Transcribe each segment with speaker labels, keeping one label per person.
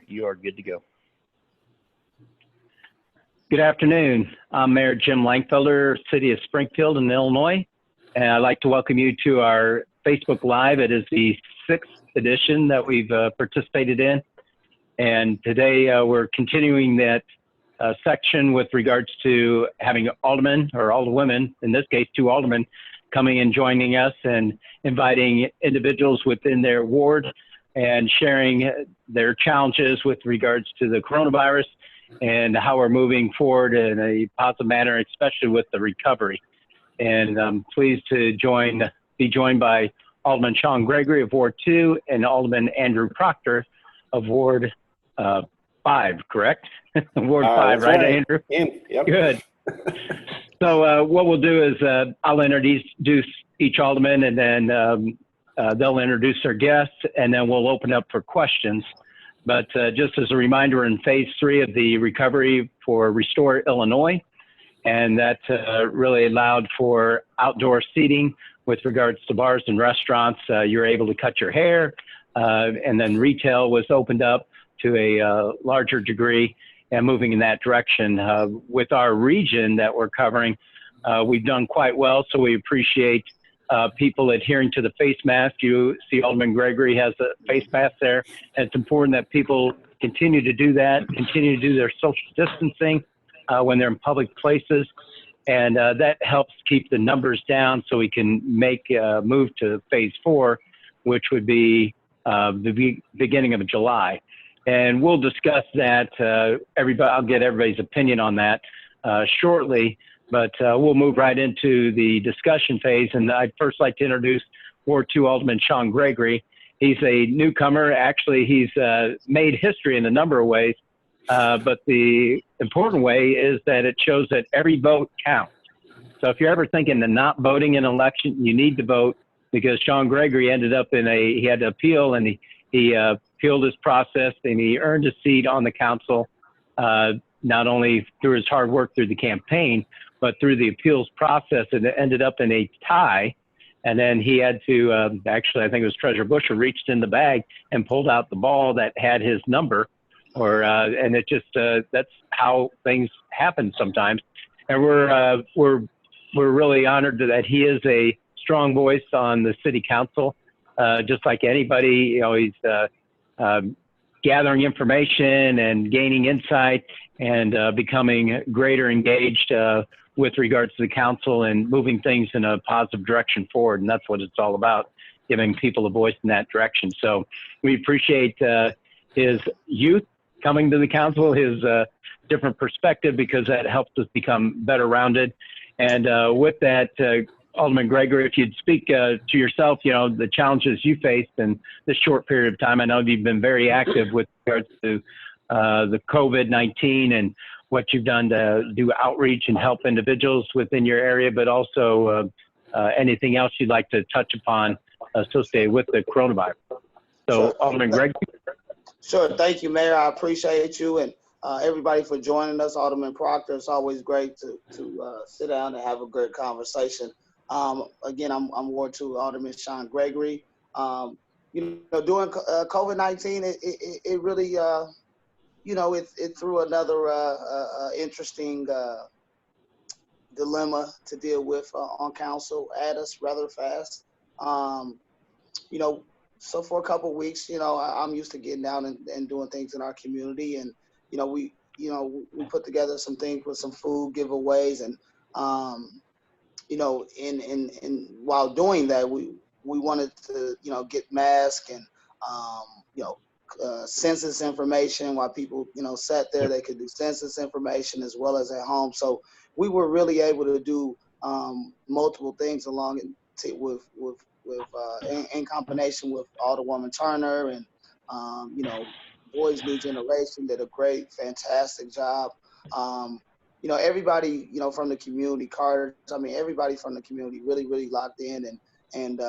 Speaker 1: You are good to go.
Speaker 2: Good afternoon. I'm Mayor Jim Langfelder, City of Springfield in Illinois, and I'd like to welcome you to our Facebook Live. It is the 6th edition that we've participated in, and today we're continuing that section with regards to having aldermen or alderwomen, in this case 2 aldermen, coming and joining us and inviting individuals within their ward and sharing their challenges with regards to the coronavirus and how we're moving forward in a positive manner, especially with the recovery. And I'm pleased to be joined by Alderman Shawn Gregory of Ward 2 and Alderman Andrew Proctor of Ward 5, correct? Ward 5, right, Andrew?
Speaker 3: Yep.
Speaker 2: Good. So what we'll do is I'll introduce each alderman, and then they'll introduce their guests, and then we'll open up for questions. But just as a reminder, we're in phase 3 of the recovery for Restore Illinois, and that really allowed for outdoor seating with regards to bars and restaurants. You're able to cut your hair, and then retail was opened up to a larger degree and moving in that direction. With our region that we're covering, we've done quite well, so we appreciate people adhering to the face mask. You see Alderman Gregory has a face mask there. And it's important that people continue to do that, continue to do their social distancing when they're in public places. And that helps keep the numbers down so we can make a move to phase 4, which would be the beginning of July. And we'll discuss that. I'll get everybody's opinion on that shortly. But we'll move right into the discussion phase. And I'd first like to introduce Ward 2 Alderman Shawn Gregory. He's a newcomer. Actually, he's made history in a number of ways. But the important way is that it shows that every vote counts. So if you're ever thinking of not voting in an election, you need to vote, because Shawn Gregory ended up he had to appeal, and he appealed his process, and he earned a seat on the council, not only through his hard work through the campaign, but through the appeals process. And it ended up in a tie. And then he had to, actually, I think it was Treasurer Busher reached in the bag and pulled out the ball that had his number, and it just, that's how things happen sometimes. And we're really honored that he is a strong voice on the city council. Just like anybody, he's gathering information and gaining insight and becoming greater engaged with regards to the council and moving things in a positive direction forward. And that's what it's all about, giving people a voice in that direction. So we appreciate his youth coming to the council, his different perspective, because that helps us become better rounded. And with that, Alderman Gregory, if you'd speak to yourself, the challenges you faced in this short period of time. I know you've been very active with regards to the COVID-19 and what you've done to do outreach and help individuals within your area, but also anything else you'd like to touch upon associated with the coronavirus. So, sure. Alderman Gregory.
Speaker 3: Sure. Thank you, Mayor. I appreciate you and everybody for joining us. Alderman Proctor, it's always great to sit down and have a good conversation. Again, I'm Ward 2 Alderman Shawn Gregory. During COVID-19, it really, it threw another interesting dilemma to deal with on council at us rather fast. So for a couple of weeks, I'm used to getting out and doing things in our community, and we put together some things with some food giveaways, and in while doing that, we wanted to get masks and census information. While people sat there, they could do census information as well as at home. So we were really able to do multiple things along in combination with Alderwoman Turner and Boys New Generation did a great, fantastic job. Everybody from the community, Carter. Everybody from the community really locked in, and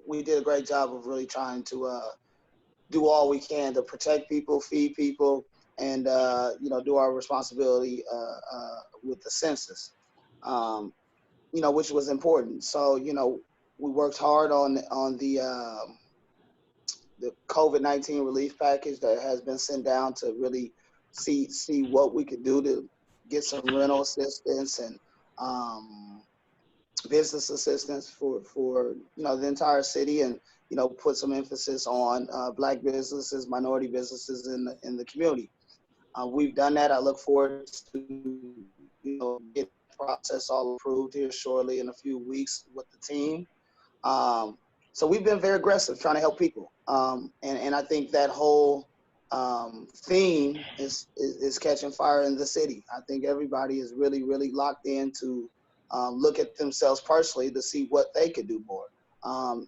Speaker 3: we did a great job of really trying to do all we can to protect people, feed people, and do our responsibility with the census, which was important. So we worked hard on the the COVID-19 relief package that has been sent down to really see what we could do to get some rental assistance and business assistance for the entire city, and put some emphasis on Black businesses, minority businesses in the community. We've done that. I look forward to get the process all approved here shortly in a few weeks with the team. So we've been very aggressive trying to help people, and I think that whole theme is catching fire in the city. I think everybody is really locked in to look at themselves personally to see what they could do more.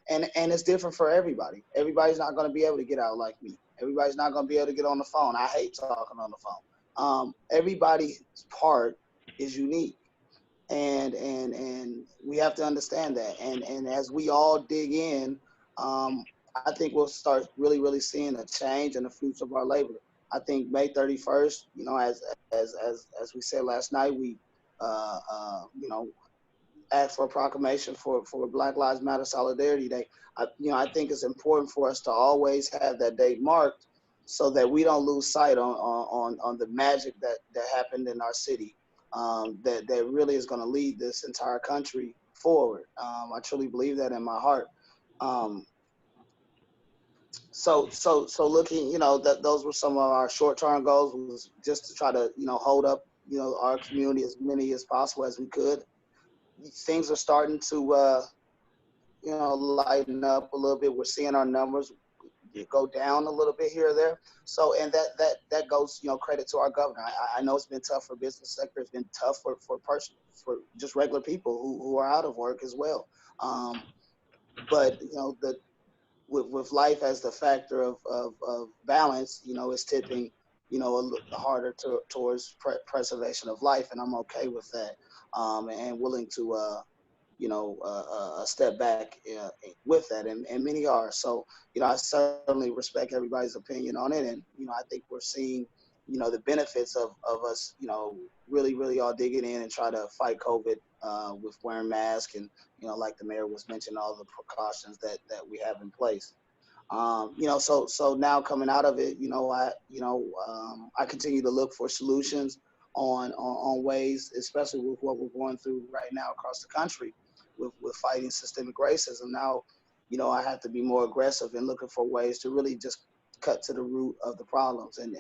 Speaker 3: And it's different for everybody. Everybody's not going to be able to get out like me. Everybody's not going to be able to get on the phone. I hate talking on the phone. Everybody's part is unique, and we have to understand that. And as we all dig in, I think we'll start really seeing a change in the fruits of our labor. I think May 31st, as we said last night, we asked for a proclamation for Black Lives Matter Solidarity Day. I think it's important for us to always have that date marked so that we don't lose sight on the magic that happened in our city, that really is going to lead this entire country forward. I truly believe that in my heart. So looking, that those were some of our short-term goals, was just to try to, hold up, our community as many as possible as we could. Things are starting to, lighten up a little bit. We're seeing our numbers go down a little bit here or there. So, and that goes, credit to our governor. I know it's been tough for business sector. It's been tough for just regular people who are out of work as well. But with life as the factor of balance, it's tipping, a little harder towards preservation of life, and I'm okay with that, and willing to step back with that, and many are. So, I certainly respect everybody's opinion on it, and I think we're seeing, the benefits of us, really all digging in and try to fight COVID with wearing masks and, like the mayor was mentioning, all the precautions that we have in place. So now coming out of it, I continue to look for solutions on ways, especially with what we're going through right now across the country with fighting systemic racism. Now, I have to be more aggressive in looking for ways to really just cut to the root of the problems and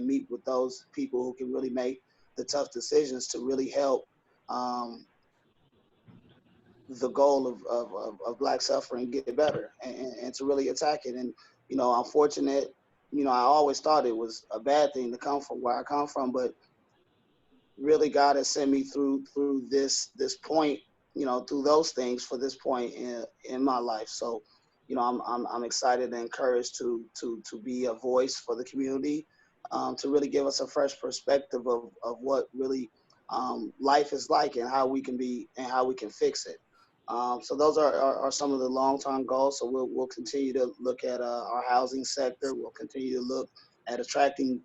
Speaker 3: meet with those people who can really make the tough decisions to really help the goal of Black suffering get better, and to really attack it. And, I'm fortunate, I always thought it was a bad thing to come from where I come from, but really God has sent me through this point, through those things for this point in my life. So, I'm excited and encouraged to be a voice for the community, to really give us a fresh perspective of what really life is like and how we can be and how we can fix it. So those are some of the long-term goals. So we'll continue to look at our housing sector. We'll continue to look at attracting,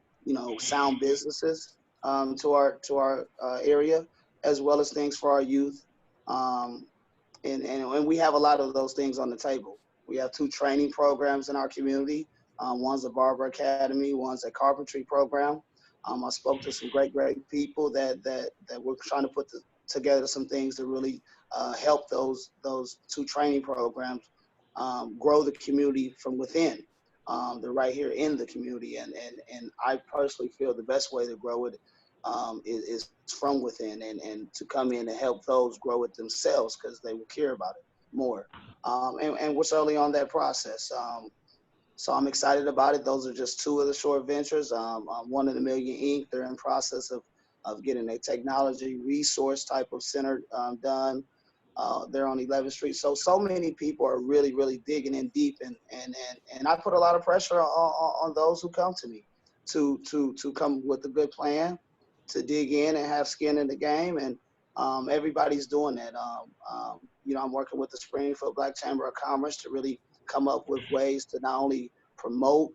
Speaker 3: sound businesses to our area, as well as things for our youth. And we have a lot of those things on the table. We have 2 training programs in our community. One's a barber academy, one's a carpentry program. I spoke to some great people that we're trying to put together some things to really help those 2 training programs grow the community from within. They're right here in the community, and I personally feel the best way to grow it is from within, and to come in and help those grow it themselves, because they will care about it more. And we're certainly on that process. So I'm excited about it. Those are just 2 of the short ventures. One in a Million Inc. They're in process of getting a technology resource type of center done. They're on 11th Street. So many people are really digging in deep, and I put a lot of pressure on those who come to me to come with a good plan, to dig in and have skin in the game, and everybody's doing that. I'm working with the Springfield Black Chamber of Commerce to really come up with ways to not only promote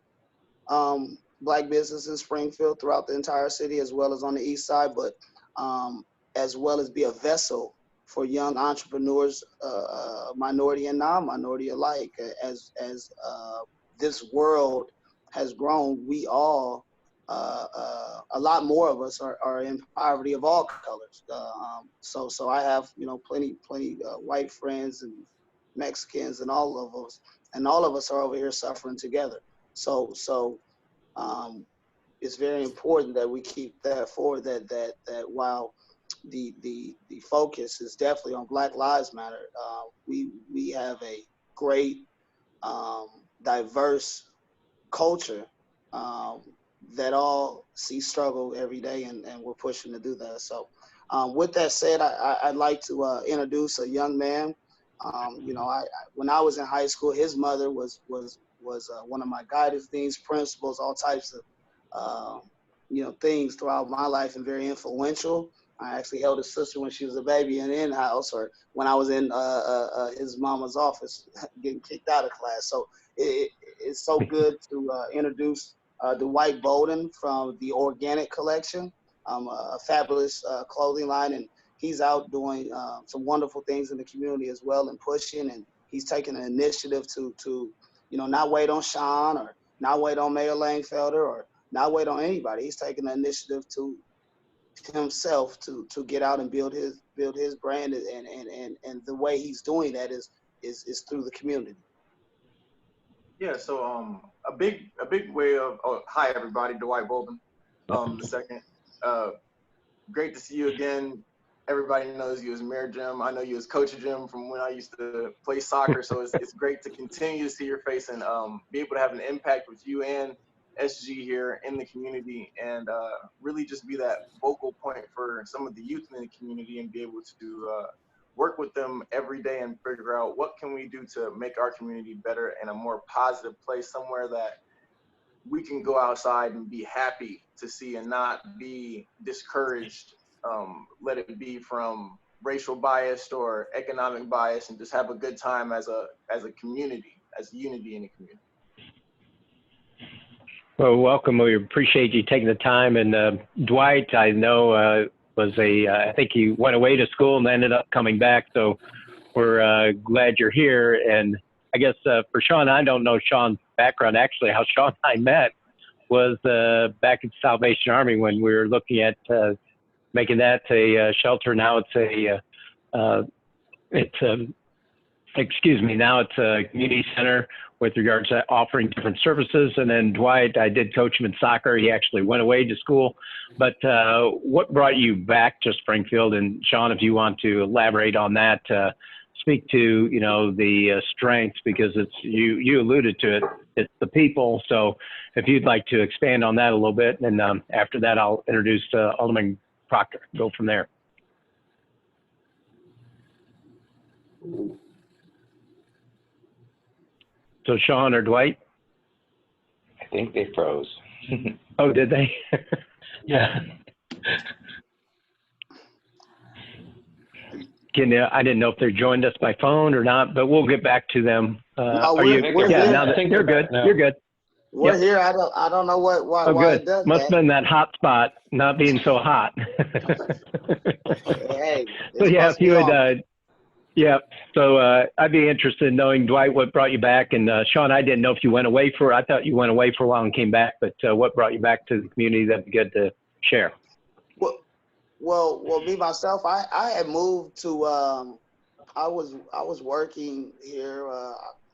Speaker 3: Black business in Springfield throughout the entire city, as well as on the east side, but as well as be a vessel for young entrepreneurs, minority and non-minority alike, as this world has grown, we all, a lot more of us are in poverty of all colors. So I have, plenty white friends and Mexicans and all of us are over here suffering together. So it's very important that we keep that forward. That while the focus is definitely on Black Lives Matter, we have a great diverse culture that all see struggle every day, and we're pushing to do that. So with that said, I'd like to introduce a young man. When I was in high school, his mother was one of my guidance deans, principals, all types of things throughout my life, and very influential. I actually held his sister when she was a baby in the in-house, or when I was in his mama's office getting kicked out of class. So it's so good to introduce Dwight Bolden from the Organic Collection, a fabulous clothing line, and he's out doing some wonderful things in the community as well, and pushing, and he's taking an initiative to not wait on Shawn, or not wait on Mayor Langfelder, or not wait on anybody. He's taking an initiative to himself to get out and build his brand, and the way he's doing that is through the community.
Speaker 1: Yeah, so a big way of hi everybody, Dwight Bolden, the second. Great to see you again. Everybody knows you as Mayor Jim. I know you as Coach Jim from when I used to play soccer. So it's great to continue to see your face and be able to have an impact with you and SG here in the community, and really just be that vocal point for some of the youth in the community, and be able to work with them every day and figure out what can we do to make our community better and a more positive place, somewhere that we can go outside and be happy to see and not be discouraged. Let it be from racial bias or economic bias, and just have a good time as a community, as unity in the community.
Speaker 2: Well, welcome. We appreciate you taking the time. And Dwight, I know, I think he went away to school and ended up coming back. So we're glad you're here. And I guess for Shawn, I don't know Shawn's background. Actually, how Shawn and I met was back at Salvation Army, when we were looking at making that a shelter. Now now it's a community center with regards to offering different services. And then Dwight, I did coach him in soccer. He actually went away to school. But what brought you back to Springfield? And Shawn, if you want to elaborate on that, speak to the strengths, because it's you alluded to it. It's the people. So if you'd like to expand on that a little bit, and after that, I'll introduce Alderman Proctor. Go from there. So Shawn or Dwight?
Speaker 4: I think they froze.
Speaker 2: Oh, did they?
Speaker 4: Yeah.
Speaker 2: I didn't know if they joined us by phone or not, but we'll get back to them.
Speaker 3: No,
Speaker 2: we're
Speaker 3: here.
Speaker 2: Now that you're good. Now. You're good.
Speaker 3: We're here. I don't know why
Speaker 2: good.
Speaker 3: it does
Speaker 2: Must
Speaker 3: that.
Speaker 2: have been that hot spot not being so hot.
Speaker 3: Hey,
Speaker 2: so yeah, if you would, yeah. So I'd be interested in knowing, Dwight, what brought you back, and Shawn, I didn't know if you went away I thought you went away for a while and came back, but what brought you back to the community? That'd be good to share.
Speaker 3: Well, me myself, I had moved to. I was working here.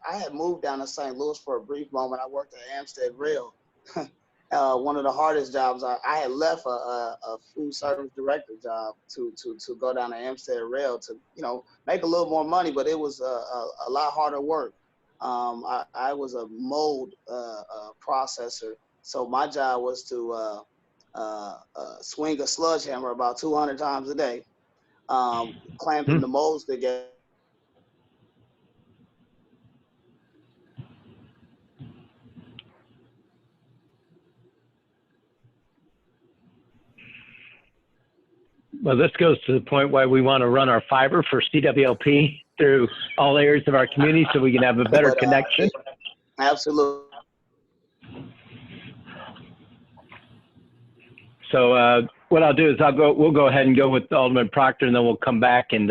Speaker 3: I had moved down to St. Louis for a brief moment. I worked at Amstead Rail. One of the hardest jobs. I had left a food service director job to go down to Amstead Rail to make a little more money, but it was a lot harder work. I was a mold processor, so my job was to swing a sludge hammer about 200 times a day, clamping the molds together.
Speaker 2: Well, this goes to the point why we want to run our fiber for CWLP through all areas of our community so we can have a better connection.
Speaker 3: Absolutely.
Speaker 2: So what I'll do is we'll go ahead and go with Alderman Proctor, and then we'll come back and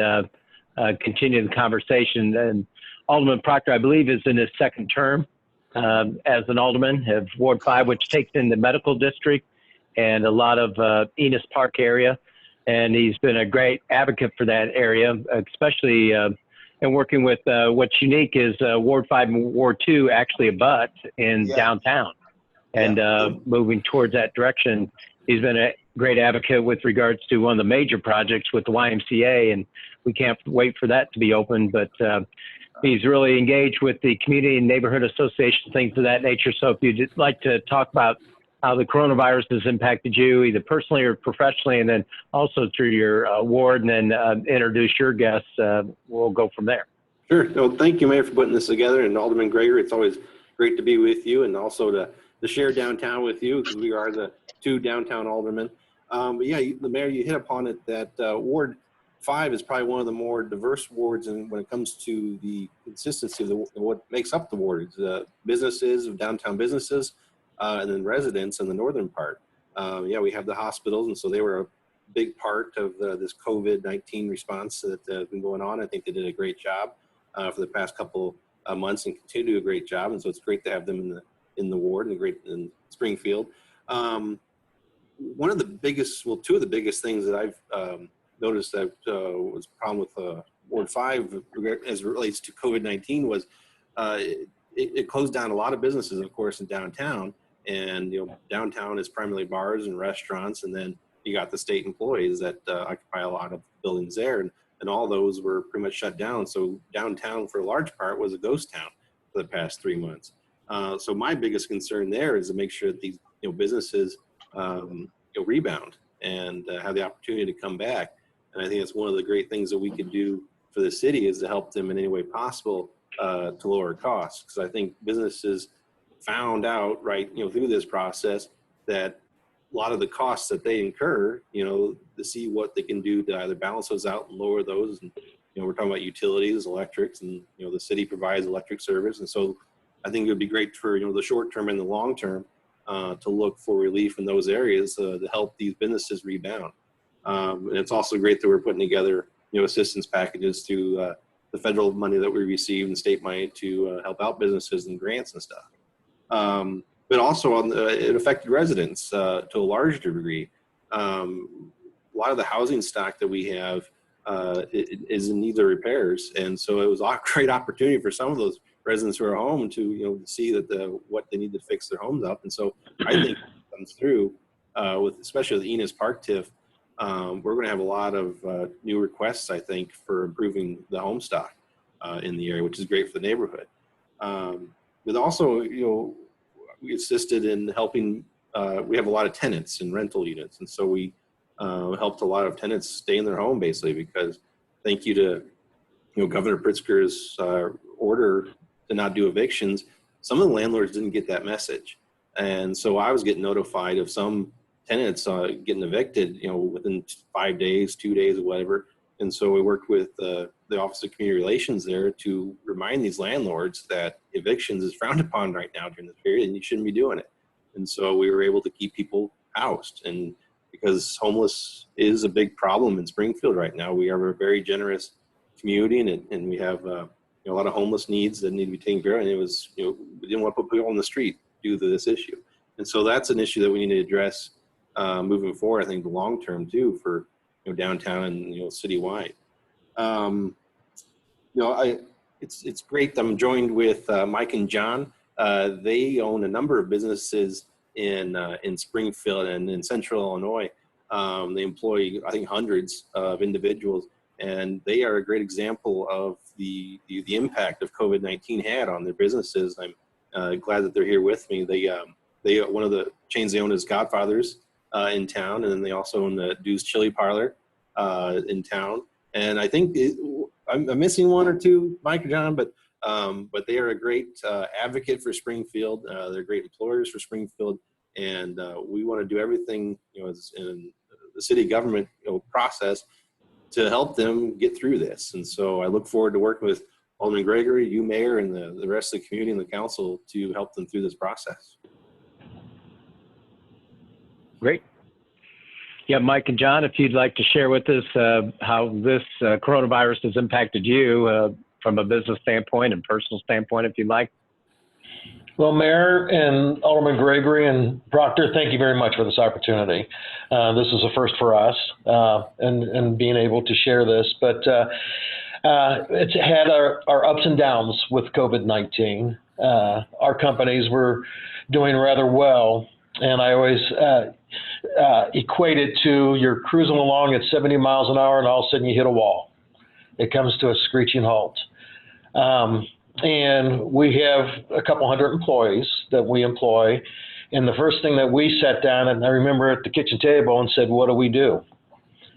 Speaker 2: continue the conversation. And Alderman Proctor, I believe, is in his second term. as an alderman of Ward 5, which takes in the medical district and a lot of Enos Park area. And he's been a great advocate for that area, especially in working with what's unique is Ward 5 and Ward 2 actually abut in downtown. And moving towards that direction, he's been a great advocate with regards to one of the major projects with the YMCA, and we can't wait for that to be open. But he's really engaged with the community and neighborhood association, things of that nature. So if you'd like to talk about how the coronavirus has impacted you, either personally or professionally, and then also through your ward, and then introduce your guests, we'll go from there.
Speaker 5: Sure. No, thank you, Mayor, for putting this together, and Alderman Gregory. It's always great to be with you, and also to share downtown with you, because we are the 2 downtown aldermen. But yeah, the Mayor, you hit upon it that Ward 5 is probably one of the more diverse wards, and when it comes to the consistency of what makes up the ward, businesses, downtown businesses, and then residents in the northern part. Yeah, we have the hospitals, and so they were a big part of this COVID-19 response that has been going on. I think they did a great job for the past couple months and continue to do a great job, and so it's great to have them in the ward and in Springfield. One of the biggest, well, 2 of the biggest things that I've noticed that was a problem with Ward 5 as it relates to COVID-19 was it closed down a lot of businesses, of course, in downtown. And, downtown is primarily bars and restaurants. And then you got the state employees that occupy a lot of buildings there. And all those were pretty much shut down. So downtown, for a large part, was a ghost town for the past 3 months. So my biggest concern there is to make sure that these businesses rebound and have the opportunity to come back. And I think it's one of the great things that we could do for the city is to help them in any way possible to lower costs. Because I think businesses found out through this process that a lot of the costs that they incur, to see what they can do to either balance those out and lower those. And, we're talking about utilities, electrics, and, the city provides electric service. And so I think it would be great for, the short term and the long term to look for relief in those areas to help these businesses rebound. And it's also great that we're putting together, assistance packages through the federal money that we receive and state money to help out businesses and grants and stuff. But also it affected residents to a large degree. A lot of the housing stock that we have is in need of repairs, and so it was a great opportunity for some of those residents who are home to see that what they need to fix their homes up. And so I think it comes through with especially the Enos Park TIF. We're going to have a lot of new requests, I think, for improving the home stock in the area, which is great for the neighborhood. But also, we assisted in helping, we have a lot of tenants in rental units. And so we helped a lot of tenants stay in their home, basically, because thank you to, Governor Pritzker's order to not do evictions, some of the landlords didn't get that message. And so I was getting notified of some tenants getting evicted, within 5 days, 2 days, or whatever. And so we worked with the Office of Community Relations there to remind these landlords that evictions is frowned upon right now during this period, and you shouldn't be doing it. And so we were able to keep people housed. And because homeless is a big problem in Springfield right now, we are a very generous community, and we have a lot of homeless needs that need to be taken care of. And it was, we didn't want to put people on the street due to this issue. And so that's an issue that we need to address moving forward, I think, the long term too, for downtown and citywide. It's great. I'm joined with Mike and John. They own a number of businesses in Springfield and in Central Illinois. They employ, I think, hundreds of individuals, and they are a great example of the impact of COVID-19 had on their businesses. I'm glad that they're here with me. They one of the chains they own is Godfather's in town, and then they also own the Dude's Chili Parlor in town. And I think I'm missing one or two, Mike or John, but they are a great advocate for Springfield. They're great employers for Springfield, and we want to do everything, as in the city government process to help them get through this. And so I look forward to working with Alderman Gregory, you, Mayor, and the rest of the community and the council to help them through this process.
Speaker 2: Great. Yeah, Mike and John, if you'd like to share with us how this coronavirus has impacted you from a business standpoint and personal standpoint, if you'd like.
Speaker 6: Well, Mayor and Alderman Gregory and Proctor, thank you very much for this opportunity. This is a first for us, and being able to share this. But it's had our ups and downs with COVID-19. Our companies were doing rather well, and I always equate it to you're cruising along at 70 miles an hour, and all of a sudden you hit a wall. It comes to a screeching halt. And we have a couple hundred employees that we employ. And the first thing that we sat down, and I remember at the kitchen table, and said, what do we do?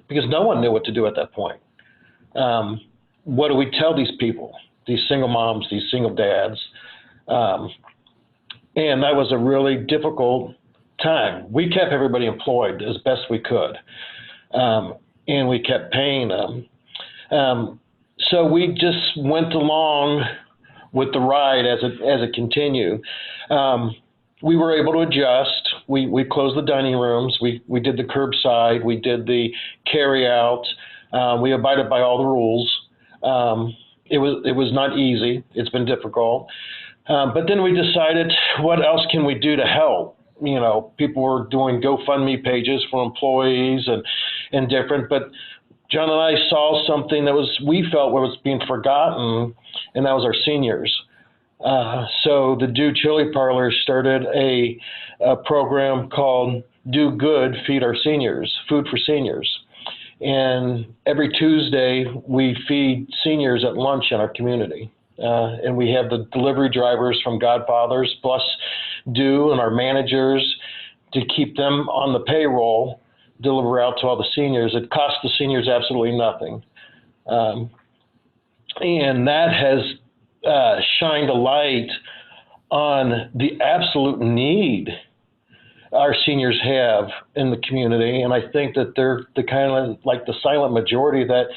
Speaker 6: Because no one knew what to do at that point. What do we tell these people, these single moms, these single dads? And that was a really difficult time. We kept everybody employed as best we could. And we kept paying them. So we just went along with the ride as it continued. We were able to adjust. We closed the dining rooms. We did the curbside. We did the carry out. We abided by all the rules. It was not easy. It's been difficult. But then we decided, what else can we do to help? You know, people were doing GoFundMe pages for employees and different, but John and I saw something that we felt was being forgotten, and that was our seniors. So the Do Chili Parlor started a program called Do Good, Feed Our Seniors, Food for Seniors. And every Tuesday, we feed seniors at lunch in our community. And we have the delivery drivers from Godfathers, plus Do and our managers to keep them on the payroll, deliver out to all the seniors. It costs the seniors absolutely nothing. And that has shined a light on the absolute need our seniors have in the community. And I think that they're the kind of like the silent majority that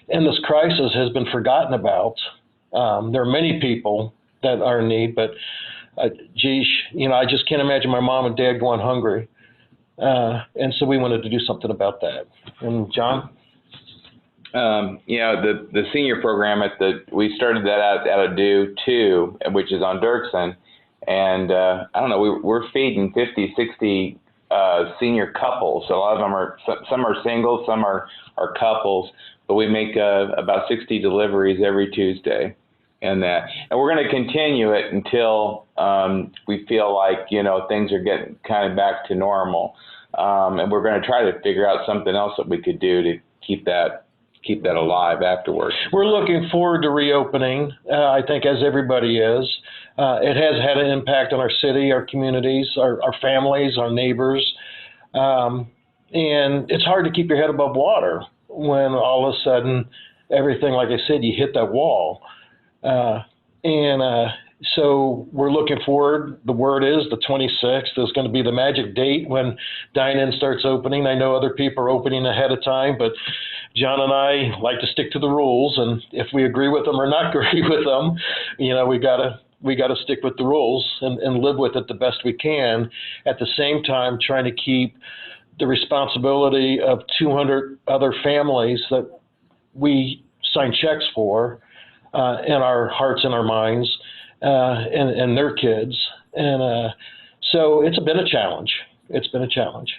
Speaker 6: in this crisis has been forgotten about. There are many people that are in need, but geez, you know, I just can't imagine my mom and dad going hungry. And so we wanted to do something about that. And John?
Speaker 4: You know, the senior program we started that out of Do 2, which is on Dirksen. And I don't know, we're feeding 50, 60 senior couples. So a lot of them some are singles, some are couples, but we make about 60 deliveries every Tuesday. And we're going to continue it until we feel like, you know, things are getting kind of back to normal. And we're going to try to figure out something else that we could do to keep that alive afterwards.
Speaker 6: We're looking forward to reopening, I think, as everybody is. It has had an impact on our city, our communities, our families, our neighbors. And it's hard to keep your head above water when all of a sudden everything, like I said, you hit that wall. So we're looking forward. The word is the 26th is going to be the magic date when dine-in starts opening. I know other people are opening ahead of time, but John and I like to stick to the rules. And if we agree with them or not agree with them, you know, we gotta stick with the rules and live with it the best we can. At the same time, trying to keep the responsibility of 200 other families that we sign checks for in our hearts and our minds, and their kids. And so it's been a challenge. It's been a challenge.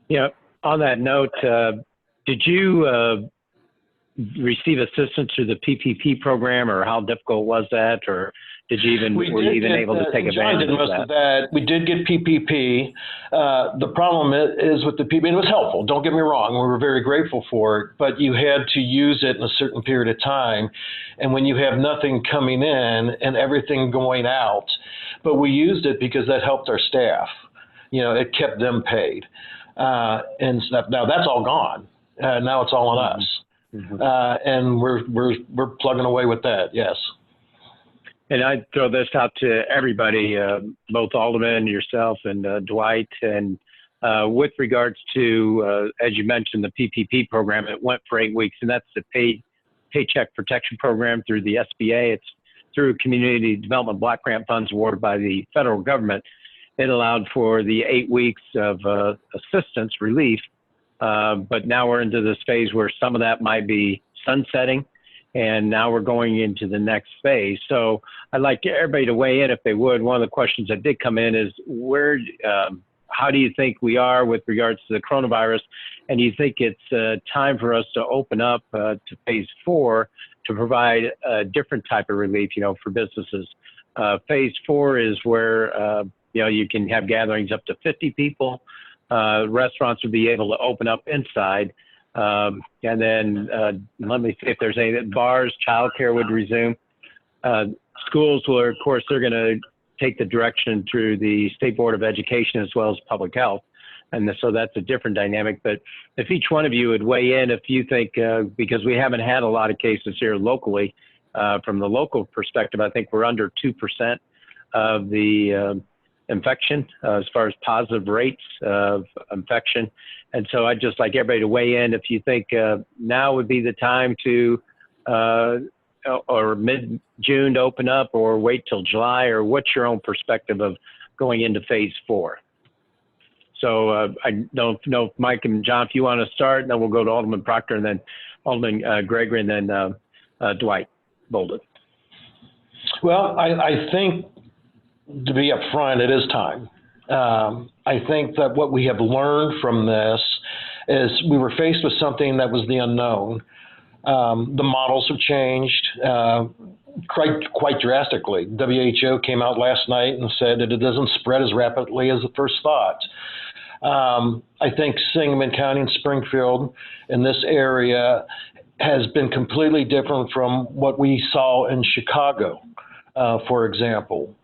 Speaker 2: Yeah. On that note, did you receive assistance through the PPP program, or how difficult was that? Or were you even able to take advantage of that?
Speaker 6: We did get PPP. The problem is with the PPP, it was helpful. Don't get me wrong. We were very grateful for it, but you had to use it in a certain period of time. And when you have nothing coming in and everything going out, but we used it because that helped our staff. You know, it kept them paid. And now that's all gone. Now it's all on us. Mm-hmm. And we're plugging away with that. Yes.
Speaker 2: And I throw this out to everybody, both Alderman, yourself, and Dwight. And with regards to, as you mentioned, the PPP program, it went for 8 weeks, and that's the Paycheck Protection Program through the SBA. It's through Community Development Block Grant Funds awarded by the federal government. It allowed for the 8 weeks of assistance, relief. But now we're into this phase where some of that might be sunsetting. and now we're going into the next phase. So I'd like everybody to weigh in if they would. One of the questions that did come in is how do you think we are with regards to the coronavirus? And do you think it's time for us to open up to phase 4 to provide a different type of relief, for businesses? Phase 4 is where, you can have gatherings up to 50 people. Restaurants would be able to open up inside. And then let me see if there's any bars, childcare would resume. Schools will, of course, they're going to take the direction through the State Board of Education as well as Public Health. And so that's a different dynamic. But if each one of you would weigh in, if you think, because we haven't had a lot of cases here locally, from the local perspective, I think we're under 2% of the infection as far as positive rates of infection. And so I'd just like everybody to weigh in if you think now would be the time to, or mid-June to open up, or wait till July, or what's your own perspective of going into phase 4? So I don't know if Mike and John, if you want to start, and then we'll go to Alderman Proctor, and then Alderman Gregory, and then Dwight Bolden.
Speaker 6: Well, I think, to be upfront, it is time. I think that what we have learned from this is we were faced with something that was the unknown. The models have changed quite drastically. WHO came out last night and said that it doesn't spread as rapidly as the first thought. I think Sangamon County and Springfield in this area has been completely different from what we saw in Chicago, for example.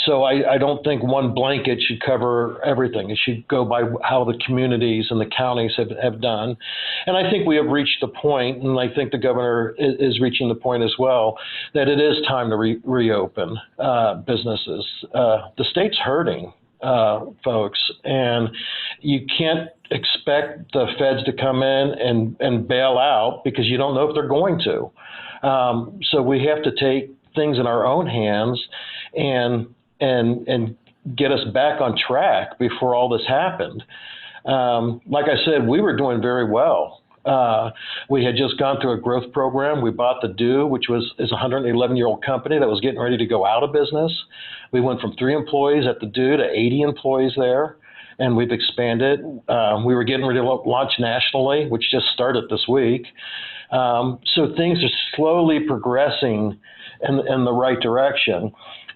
Speaker 6: So I don't think one blanket should cover everything. It should go by how the communities and the counties have done. And I think we have reached the point, and I think the governor is reaching the point as well, that it is time to reopen businesses. The state's hurting, folks, and you can't expect the feds to come in and bail out because you don't know if they're going to. So we have to take things in our own hands and get us back on track before all this happened. Like I said, we were doing very well. We had just gone through a growth program. We bought the Do, which is a 111-year-old company that was getting ready to go out of business. We went from 3 employees at the Do to 80 employees there, and we've expanded. We were getting ready to launch nationally, which just started this week. So things are slowly progressing in the right direction.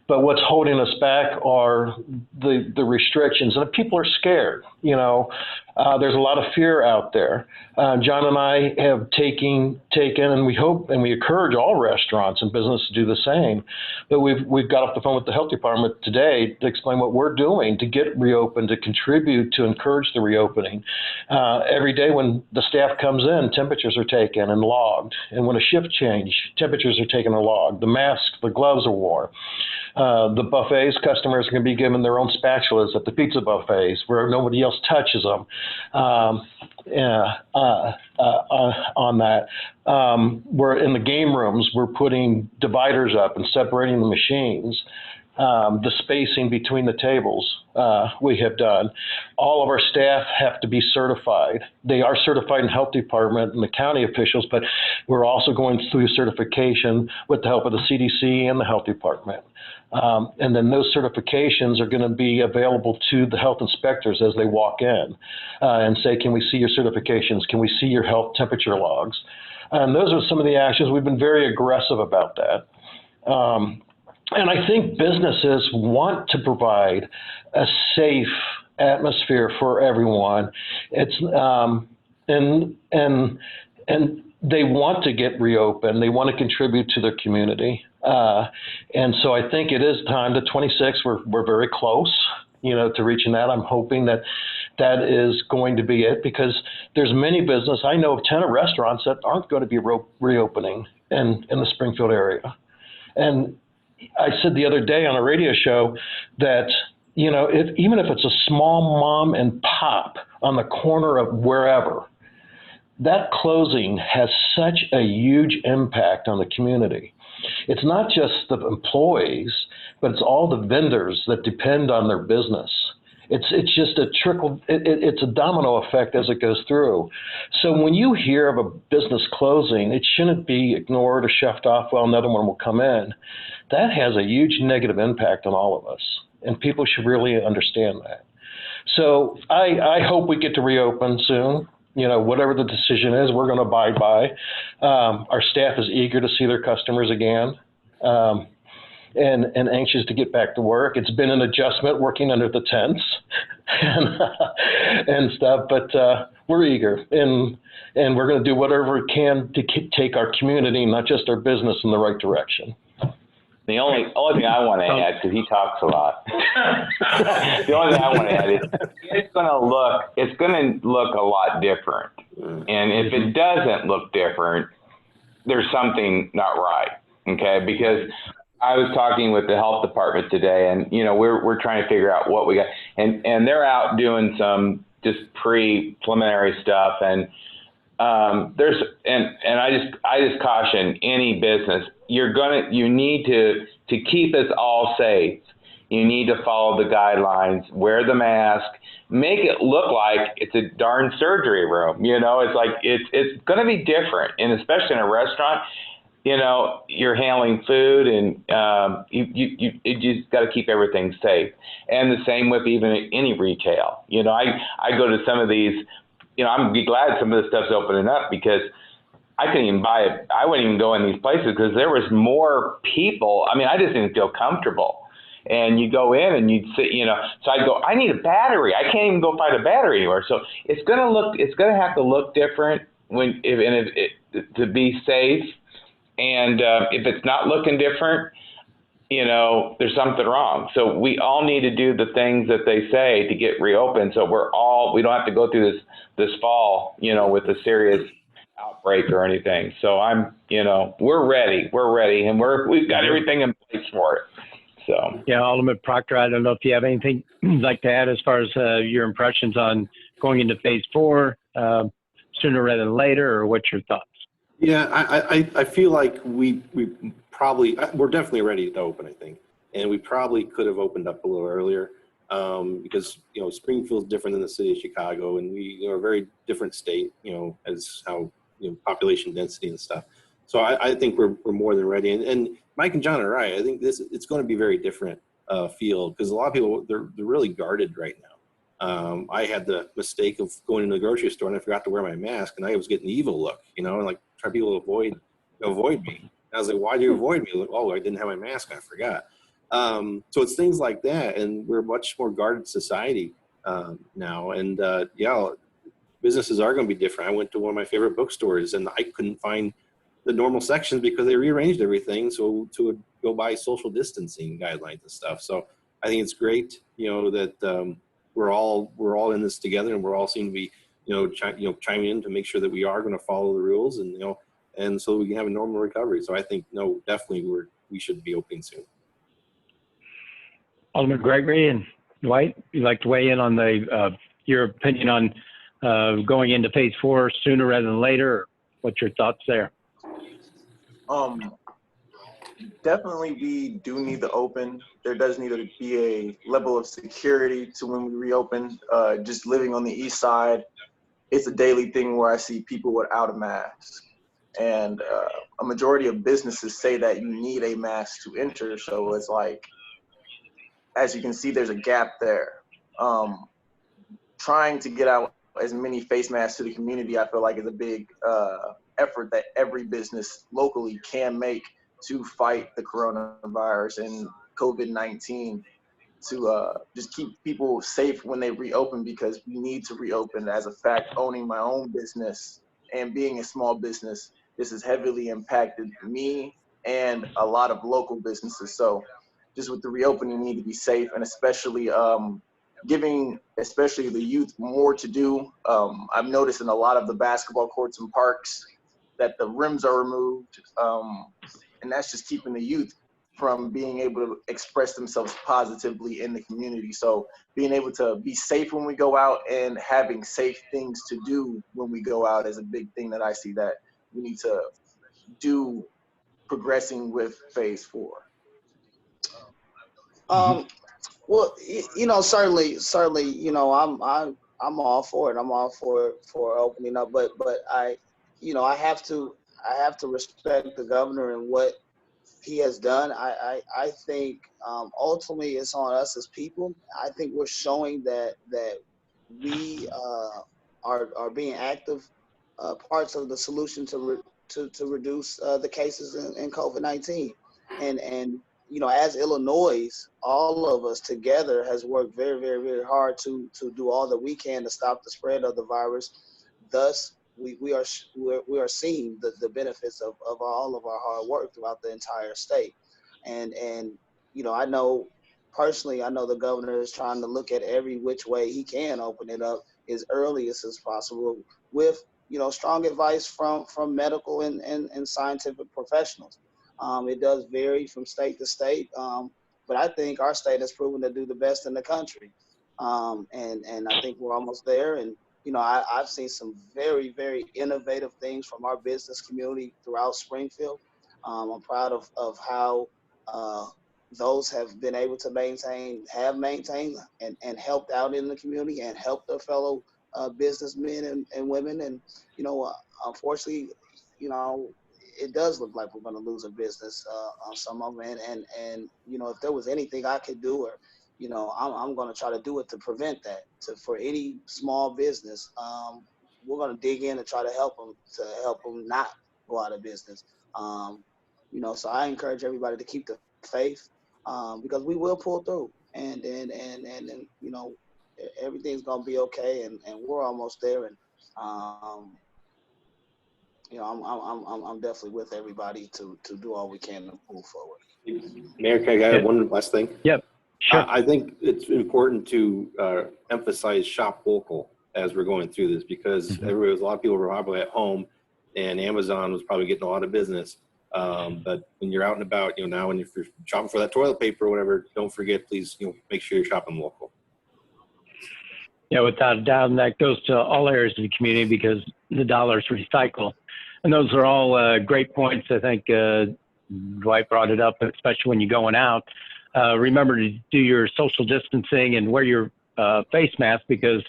Speaker 6: But what's holding us back are the restrictions, and people are scared. There's a lot of fear out there. John and I have taken, and we hope and we encourage all restaurants and business to do the same. But we've got off the phone with the health department today to explain what we're doing to get reopened, to contribute to encourage the reopening. Every day when the staff comes in, temperatures are taken and logged, and when a shift change, temperatures are taken and logged. The masks, the gloves are worn. The buffets, customers can be given their own spatulas at the pizza buffets where nobody else touches them. On that, we're in the game rooms, we're putting dividers up and separating the machines. The spacing between the tables we have done. All of our staff have to be certified. They are certified in the health department and the county officials, but we're also going through certification with the help of the CDC and the health department. And then those certifications are going to be available to the health inspectors as they walk in and say, can we see your certifications? Can we see your health temperature logs? And those are some of the actions. We've been very aggressive about that. And I think businesses want to provide a safe atmosphere for everyone. It's and they want to get reopened. They want to contribute to their community. And so I think it is time. The 26th, we're very close, to reaching that. I'm hoping that is going to be it, because there's many business. I know of 10 restaurants that aren't going to be reopening in the Springfield area. And I said the other day on a radio show that, even if it's a small mom and pop on the corner of wherever, that closing has such a huge impact on the community. It's not just the employees, but it's all the vendors that depend on their business. It's just a trickle. It's a domino effect as it goes through. So when you hear of a business closing, it shouldn't be ignored or shoved off. Well, another one will come in. That has a huge negative impact on all of us, and people should really understand that. So I hope we get to reopen soon. You know, whatever the decision is, we're going to abide by. Our staff is eager to see their customers again. And anxious to get back to work. It's been an adjustment working under the tents and stuff, but we're eager and we're going to do whatever we can to take our community, not just our business, in the right direction.
Speaker 4: The only thing I want to add, because he talks a lot, the only thing I want to add is it's going to look a lot different. And if it doesn't look different, there's something not right. Okay, because I was talking with the health department today, and you know we're trying to figure out what we got, and they're out doing some just preliminary stuff, and I just caution any business, you need to keep us all safe. You need to follow the guidelines, wear the mask, make it look like it's a darn surgery room. You know, it's like it's going to be different, and especially in a restaurant. You know, you're handling food, and you just got to keep everything safe. And the same with even any retail. You know, I go to some of these. You know, I'm glad some of this stuff's opening up because I couldn't even buy it. I wouldn't even go in these places because there was more people. I mean, I just didn't feel comfortable. And you go in and you'd sit, you know, so I'd go, I need a battery. I can't even go find a battery anywhere. So it's going to have to look different to be safe. And if it's not looking different, you know, there's something wrong. So we all need to do the things that they say to get reopened. So we don't have to go through this fall, you know, with a serious outbreak or anything. So we're ready, and we've got everything in place for it. So
Speaker 2: yeah, Alderman Proctor, I don't know if you have anything you'd like to add as far as your impressions on going into phase 4 sooner rather than later, or what's your thoughts?
Speaker 5: Yeah, I feel like we're definitely ready to open, I think, and we probably could have opened up a little earlier because you know Springfield's different than the city of Chicago, and we are a very different state, you know, as how population density and stuff. So I think we're more than ready, and Mike and John are right. I think it's going to be a very different field because a lot of people they're really guarded right now. I had the mistake of going into the grocery store and I forgot to wear my mask, and I was getting the evil look, you know, and like trying people to avoid me. And I was like, why do you avoid me? Like, oh, I didn't have my mask. I forgot. So it's things like that, and we're a much more guarded society now. And yeah, businesses are going to be different. I went to one of my favorite bookstores and I couldn't find the normal sections because they rearranged everything so to go by social distancing guidelines and stuff. So I think it's great, you know, that we're all in this together, and we're all seem to be, chiming in to make sure that we are going to follow the rules, and so we can have a normal recovery. So I think definitely we should be opening soon.
Speaker 2: Alderman Gregory and Dwight, you'd like to weigh in on your opinion on going into phase 4 sooner rather than later? Or what's your thoughts there?
Speaker 1: Definitely we do need to open. There does need to be a level of security to when we reopen. Just living on the east side, it's a daily thing where I see people without a mask. And a majority of businesses say that you need a mask to enter. So it's like, as you can see, there's a gap there. Trying to get out as many face masks to the community, I feel like is a big effort that every business locally can make to fight the coronavirus and COVID-19 to just keep people safe when they reopen, because we need to reopen. As a fact, owning my own business and being a small business, this has heavily impacted me and a lot of local businesses. So just with the reopening, we need to be safe, and especially giving especially the youth more to do. I've noticed in a lot of the basketball courts and parks that the rims are removed, and that's just keeping the youth from being able to express themselves positively in the community. So being able to be safe when we go out and having safe things to do when we go out is a big thing that I see that we need to do progressing with phase 4.
Speaker 3: Well, certainly, I'm all for it. I'm all for opening up, but I have to respect the governor and what he has done. I think ultimately it's on us as people. I think we're showing that we are being active parts of the solution to reduce the cases in COVID-19, and as Illinois, all of us together has worked very, very, very hard to do all that we can to stop the spread of the virus. Thus, we are seeing the benefits of all of our hard work throughout the entire state. And I know personally, I know the governor is trying to look at every which way he can open it up as early as possible with strong advice from medical and scientific professionals. It does vary from state to state, but I think our state has proven to do the best in the country, and I think we're almost there. And I've seen some very, very innovative things from our business community throughout Springfield. I'm proud of how those have been able to have maintained and helped out in the community and helped their fellow businessmen and women. And unfortunately, it does look like we're going to lose a business on some of them. And if there was anything I could do, or I'm going to try to do it to prevent that. For any small business, we're going to dig in and try to help them not go out of business. So I encourage everybody to keep the faith, because we will pull through, and everything's going to be okay, and we're almost there. And I'm definitely with everybody to do all we can to move forward.
Speaker 5: Mayor, can I add one last thing?
Speaker 2: Yep. Sure.
Speaker 5: I think it's important to emphasize shop local as we're going through this, because a lot of people were probably at home, and Amazon was probably getting a lot of business. But when you're out and about, now, and if you're shopping for that toilet paper or whatever, don't forget, please, make sure you're shopping local.
Speaker 2: Yeah, without a doubt, and that goes to all areas of the community, because the dollars recycle. And those are all great points. I think Dwight brought it up, especially when you're going out. Remember to do your social distancing and wear your face mask, because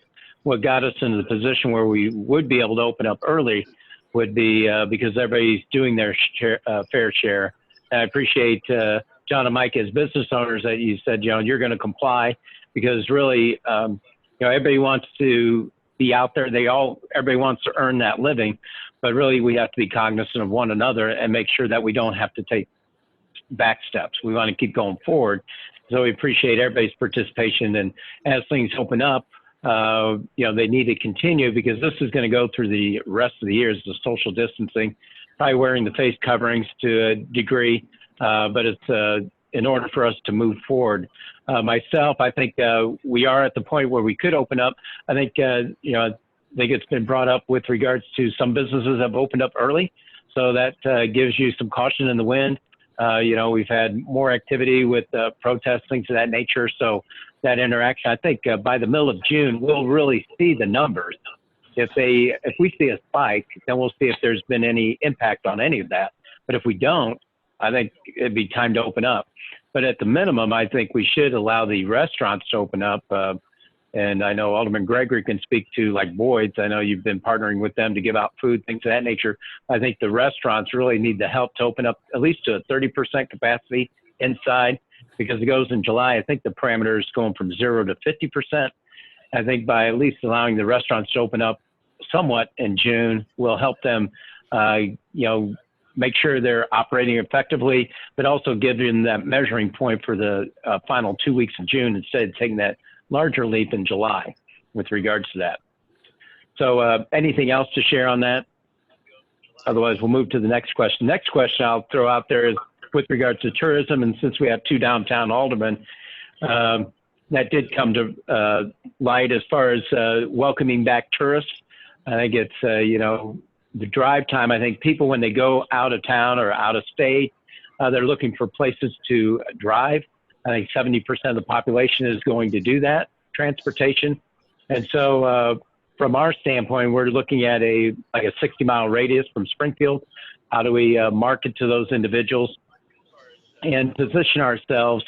Speaker 2: what got us into the position where we would be able to open up early would be because everybody's doing their fair share. And I appreciate John and Mike as business owners that you said, you're going to comply, because really, everybody wants to be out there. Everybody wants to earn that living, but really we have to be cognizant of one another and make sure that we don't have to take back steps. We want to keep going forward. So we appreciate everybody's participation. And as things open up, they need to continue, because this is going to go through the rest of the year, the social distancing, probably wearing the face coverings to a degree, but it's in order for us to move forward. Myself, I think we are at the point where we could open up. I think, I think it's been brought up with regards to some businesses have opened up early. So that gives you some caution in the wind. We've had more activity with protests, things of that nature. So that interaction, I think by the middle of June, we'll really see the numbers. If we see a spike, then we'll see if there's been any impact on any of that. But if we don't, I think it'd be time to open up. But at the minimum, I think we should allow the restaurants to open up. And I know Alderman Gregory can speak to, like, Boyd's. I know you've been partnering with them to give out food, things of that nature. I think the restaurants really need the help to open up at least to a 30% capacity inside, because it goes in July. I think the parameter is going from 0 to 50%. I think by at least allowing the restaurants to open up somewhat in June will help them, make sure they're operating effectively, but also give them that measuring point for the final 2 weeks of June, instead of taking that larger leap in July with regards to that. So anything else to share on that? Otherwise, we'll move to the next question. Next question I'll throw out there is with regards to tourism. And since we have two downtown aldermen, that did come to light as far as welcoming back tourists. I think it's, the drive time. I think people, when they go out of town or out of state, they're looking for places to drive. I think 70% of the population is going to do that, transportation. And so from our standpoint, we're looking at a 60-mile radius from Springfield. How do we market to those individuals and position ourselves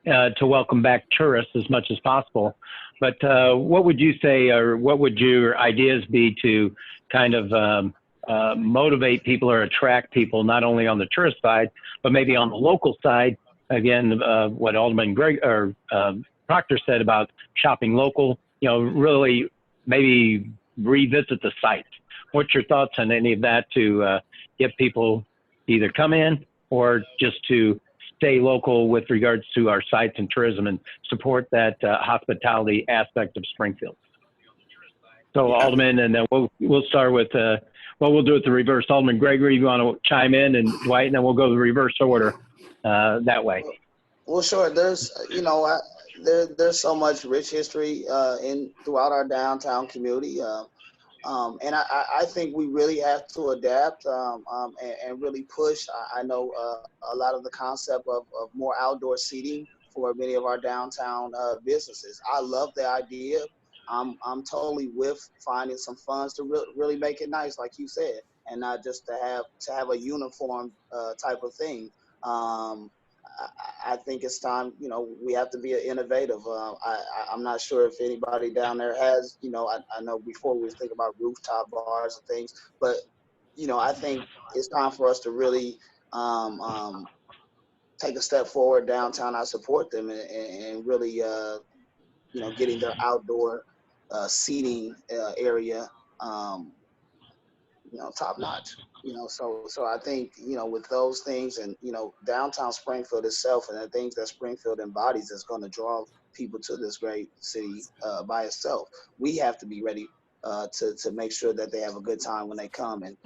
Speaker 2: to welcome back tourists as much as possible. But what would you say, or what would your ideas be to kind of motivate people or attract people, not only on the tourist side, but maybe on the local side? Again, what Alderman Proctor said about shopping local, really maybe revisit the site. What's your thoughts on any of that to get people either come in or just to stay local with regards to our sites and tourism and support that hospitality aspect of Springfield? So Alderman, and then we'll start with, we'll do it the reverse. Alderman Gregory, you want to chime in, and Dwight, and then we'll go the reverse order that way.
Speaker 3: Well, sure. There's, there's so much rich history throughout our downtown community. And I think we really have to adapt and really push. I know a lot of the concept of more outdoor seating for many of our downtown businesses. I love the idea. I'm totally with finding some funds to really make it nice, like you said, and not just to have a uniform type of thing. I think it's time, we have to be innovative. I'm not sure if anybody down there has, I know before we was thinking about rooftop bars and things, but, I think it's time for us to really take a step forward downtown. I support them and really, getting their outdoor seating area, top notch. So I think, with those things and, downtown Springfield itself and the things that Springfield embodies is going to draw people to this great city by itself. We have to be ready to make sure that they have a good time when they come and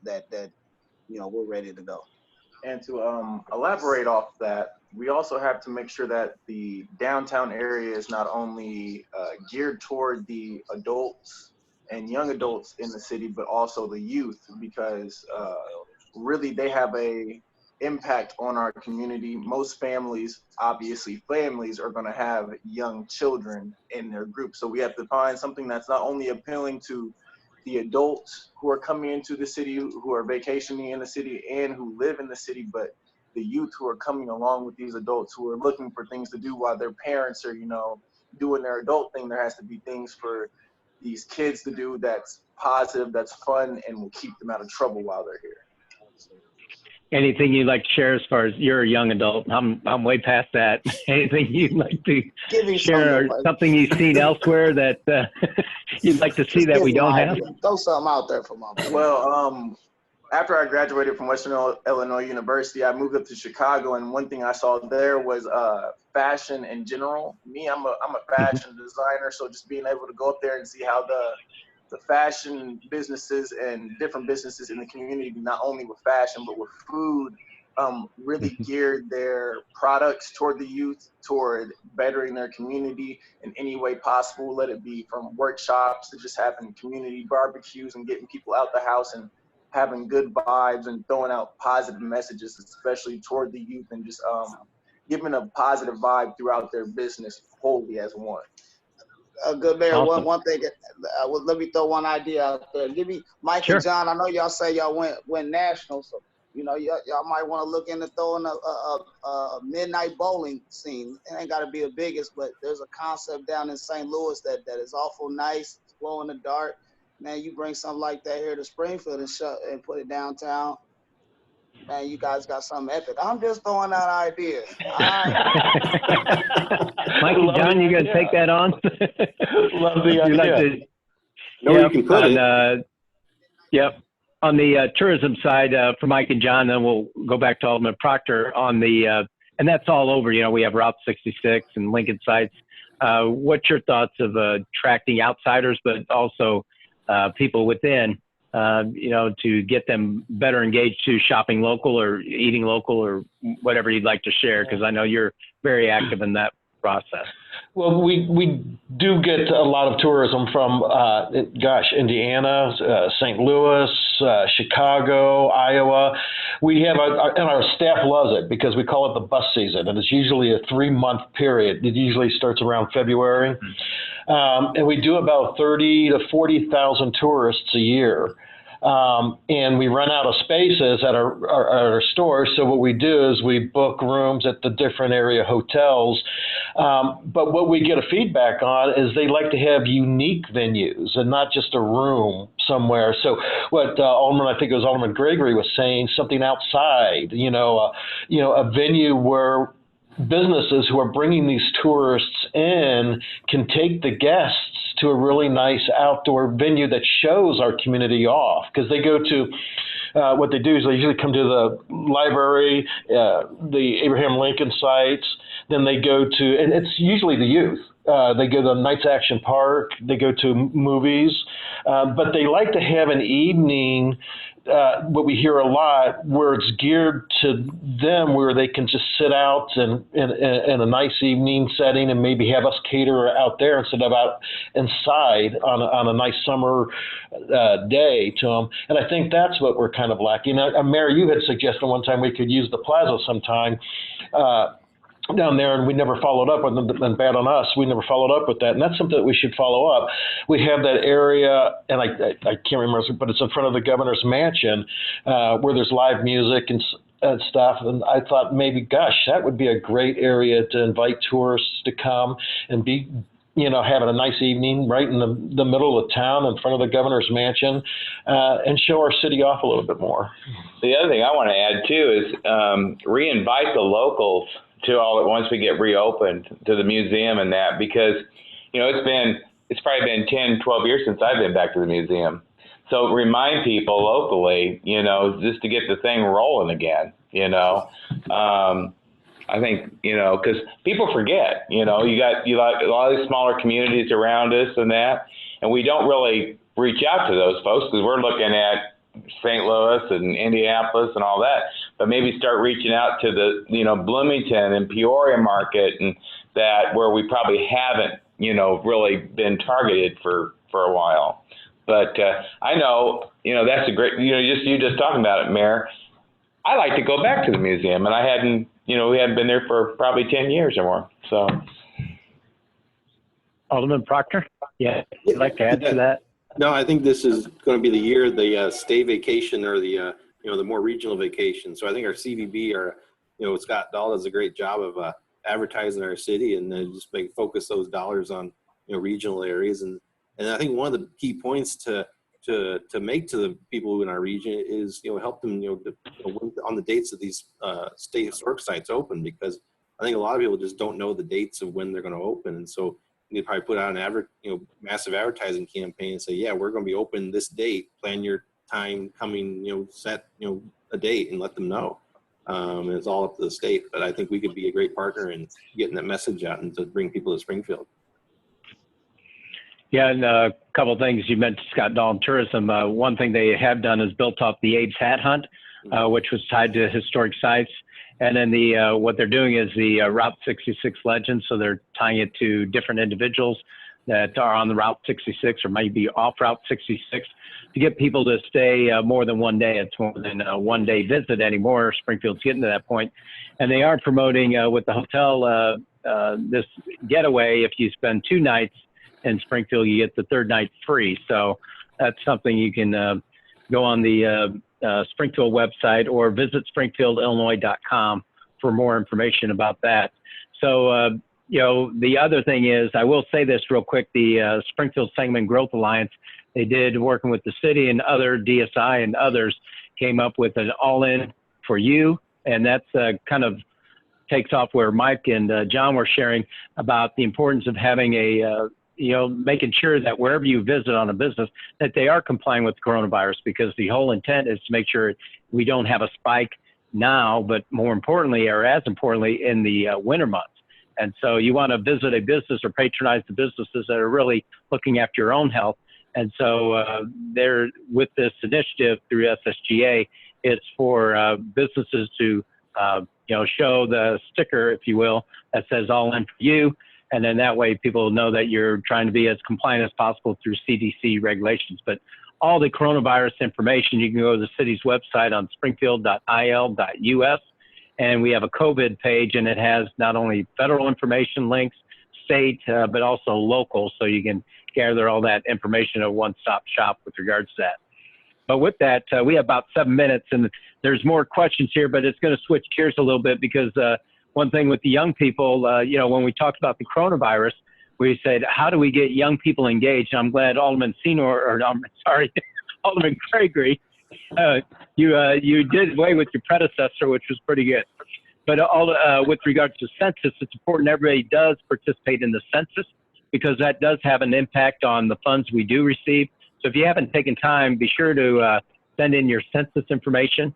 Speaker 3: that we're ready to go.
Speaker 1: And to elaborate off that, we also have to make sure that the downtown area is not only geared toward the adults and young adults in the city, but also the youth, because really they have a impact on our community. Most families are going to have young children in their group. So we have to find something that's not only appealing to the adults who are coming into the city, who are vacationing in the city and who live in the city, but the youth who are coming along with these adults who are looking for things to do while their parents are, doing their adult thing. There has to be things for these kids to do that's positive, that's fun, and will keep them out of trouble while they're here.
Speaker 2: Anything you'd like to share as far as you're a young adult? I'm way past that. Anything you'd like to share, or something you've seen elsewhere that you'd like to see that we don't have?
Speaker 3: Throw something out there for my boy.
Speaker 1: Well, after I graduated from Western Illinois University, I moved up to Chicago, and one thing I saw there was fashion in general. Me, I'm a fashion designer, so just being able to go up there and see how the fashion businesses and different businesses in the community, not only with fashion but with food, really geared their products toward the youth, toward bettering their community in any way possible. Let it be from workshops to just having community barbecues and getting people out the house and having good vibes and throwing out positive messages, especially toward the youth, and just giving a positive vibe throughout their business wholly as one.
Speaker 3: Good Mayor,
Speaker 2: awesome.
Speaker 3: one thing, let me throw one idea out there. Give me Mike
Speaker 2: Sure.
Speaker 3: and John. I know y'all say y'all went national, so y'all might want to look into throwing a midnight bowling scene. It ain't got to be the biggest, but there's a concept down in St. Louis that is awful nice. It's glow in the dark. Man, you bring something like that here to Springfield and put it downtown. Man, you guys got something epic. I'm just throwing out ideas. All right.
Speaker 2: Mike and John, you gonna take that on?
Speaker 6: Love the
Speaker 2: You like
Speaker 6: idea.
Speaker 2: to?
Speaker 5: No, you can put it.
Speaker 2: Yep. On the tourism side, for Mike and John, then we'll go back to Alderman Proctor on the, and that's all over. We have Route 66 and Lincoln sites. What's your thoughts of attracting outsiders, but also people within, to get them better engaged to shopping local or eating local or whatever you'd like to share? Because I know you're very active in that process.
Speaker 6: Well, we do get a lot of tourism from, Indiana, St. Louis, Chicago, Iowa. We have, and our staff loves it because we call it the bus season, and it's usually a 3-month period. It usually starts around February. And we do about 30 to 40,000 tourists a year. and we run out of spaces at our stores. So what we do is we book rooms at the different area hotels. But what we get a feedback on is they like to have unique venues and not just a room somewhere. So what I think it was Alderman Gregory was saying, something outside, a venue where businesses who are bringing these tourists in can take the guests to a really nice outdoor venue that shows our community off, because they go to what they do is they usually come to the library, the Abraham Lincoln sites, then they go to, and it's usually the youth. They go to the Knights Action Park, they go to movies, but they like to have an evening, what we hear a lot, where it's geared to them, where they can just sit out in a nice evening setting and maybe have us cater out there instead of out inside on a nice summer day to them. And I think that's what we're kind of lacking. Mayor, you had suggested one time we could use the plaza sometime down there, and we never followed up with them, and bad on us, we never followed up with that, and that's something that we should follow up. We have that area, and I can't remember, but it's in front of the governor's mansion, where there's live music and stuff, and I thought maybe, gosh, that would be a great area to invite tourists to come and be, having a nice evening right in the middle of town in front of the governor's mansion, and show our city off a little bit more.
Speaker 4: The other thing I want to add too is re-invite the locals to all at once we get reopened to the museum and that, because, it's probably been 10, 12 years since I've been back to the museum. So remind people locally, just to get the thing rolling again, I think, because people forget, you got a lot of these smaller communities around us and that, and we don't really reach out to those folks because we're looking at St. Louis and Indianapolis and all that, but maybe start reaching out to the, Bloomington and Peoria market and that, where we probably haven't, really been targeted for a while. But I know, that's a great, you just talking about it, Mayor. I like to go back to the museum, and I hadn't, we hadn't been there for probably 10 years or more. So,
Speaker 2: Alderman Proctor, yeah, you'd like to add to that?
Speaker 5: No, I think this is going to be the year, the stay vacation, or the the more regional vacation. So I think our CVB, Scott Dahl does a great job of advertising our city, and then just focus those dollars on regional areas. And I think one of the key points to make to the people in our region is help them on the dates of these state historic sites open, because I think a lot of people just don't know the dates of when they're going to open, and so they probably put out an massive advertising campaign and say, yeah, we're going to be open this date. Plan your time coming, set a date and let them know. And it's all up to the state, but I think we could be a great partner in getting that message out and to bring people to Springfield.
Speaker 2: Yeah, and a couple of things you mentioned, Scott Dahl, tourism. One thing they have done is built off the Abe's Hat Hunt, which was tied to historic sites. And then what they're doing is the Route 66 legend. So they're tying it to different individuals that are on the Route 66 or maybe off Route 66 to get people to stay more than one day. It's more than a one-day visit anymore. Springfield's getting to that point. And they are promoting with the hotel this getaway. If you spend 2 nights in Springfield, you get the 3rd night free. So that's something you can go on the Springfield website or visit springfieldillinois.com for more information about that. So, the other thing is, I will say this real quick, the Springfield Sangamon Growth Alliance, they did, working with the city and other DSI and others, came up with an all-in for you. And that's kind of takes off where Mike and John were sharing about the importance of having a making sure that wherever you visit on a business, that they are complying with coronavirus, because the whole intent is to make sure we don't have a spike now, but more importantly, or as importantly, in the winter months. And so you want to visit a business or patronize the businesses that are really looking after your own health. And so they're with this initiative through SSGA, it's for businesses to, show the sticker, if you will, that says all in for you. And then that way people know that you're trying to be as compliant as possible through CDC regulations. But all the coronavirus information, you can go to the city's website on springfield.il.us. And we have a COVID page, and it has not only federal information links, state, but also local. So you can gather all that information at a one-stop shop with regards to that. But with that, we have about 7 minutes, and there's more questions here, but it's going to switch gears a little bit because one thing with the young people, you know, when we talked about the coronavirus, we said, how do we get young people engaged? And I'm glad Alderman Alderman Gregory, you did away with your predecessor, which was pretty good. But with regards to census, it's important everybody does participate in the census because that does have an impact on the funds we do receive. So if you haven't taken time, be sure to send in your census information.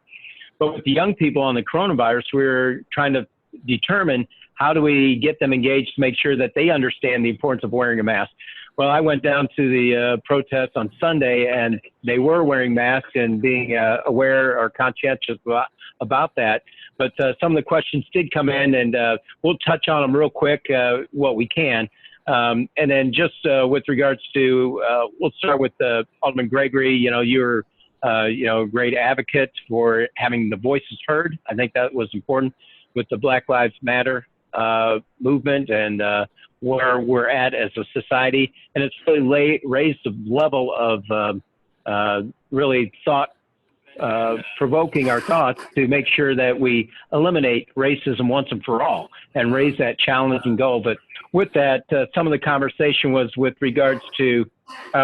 Speaker 2: But with the young people on the coronavirus, we're trying to determine how do we get them engaged to make sure that they understand the importance of wearing a mask. Well, I went down to the protest on Sunday, and they were wearing masks and being aware or conscientious about that. But some of the questions did come in, and we'll touch on them real quick, what we can. And then just with regards to, we'll start with Alderman Gregory. You know, you're a great advocate for having the voices heard. I think that was important with the Black Lives Matter movement and where we're at as a society. And it's really raised the level of really provoking our thoughts to make sure that we eliminate racism once and for all and raise that challenging goal. But with that, some of the conversation was with regards to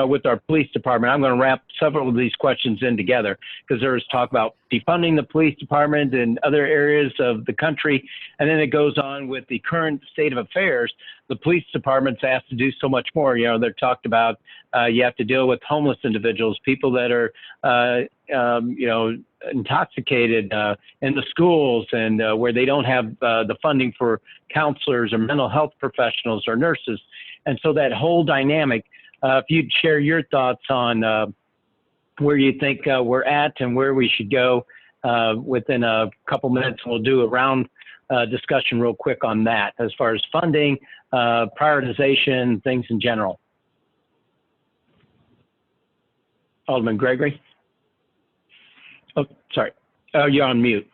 Speaker 2: with our police department. I'm going to wrap several of these questions in together because there was talk about defunding the police department in other areas of the country. And then it goes on with the current state of affairs. The police department's asked to do so much more. You know, they're talked about you have to deal with homeless individuals, people that are, intoxicated in the schools and where they don't have the funding for counselors or mental health professionals or nurses. And so that whole dynamic, if you'd share your thoughts on where you think we're at and where we should go within a couple minutes, we'll do a round discussion real quick on that as far as funding, prioritization, things in general. Alderman Gregory? Oh, sorry. Oh, you're on mute.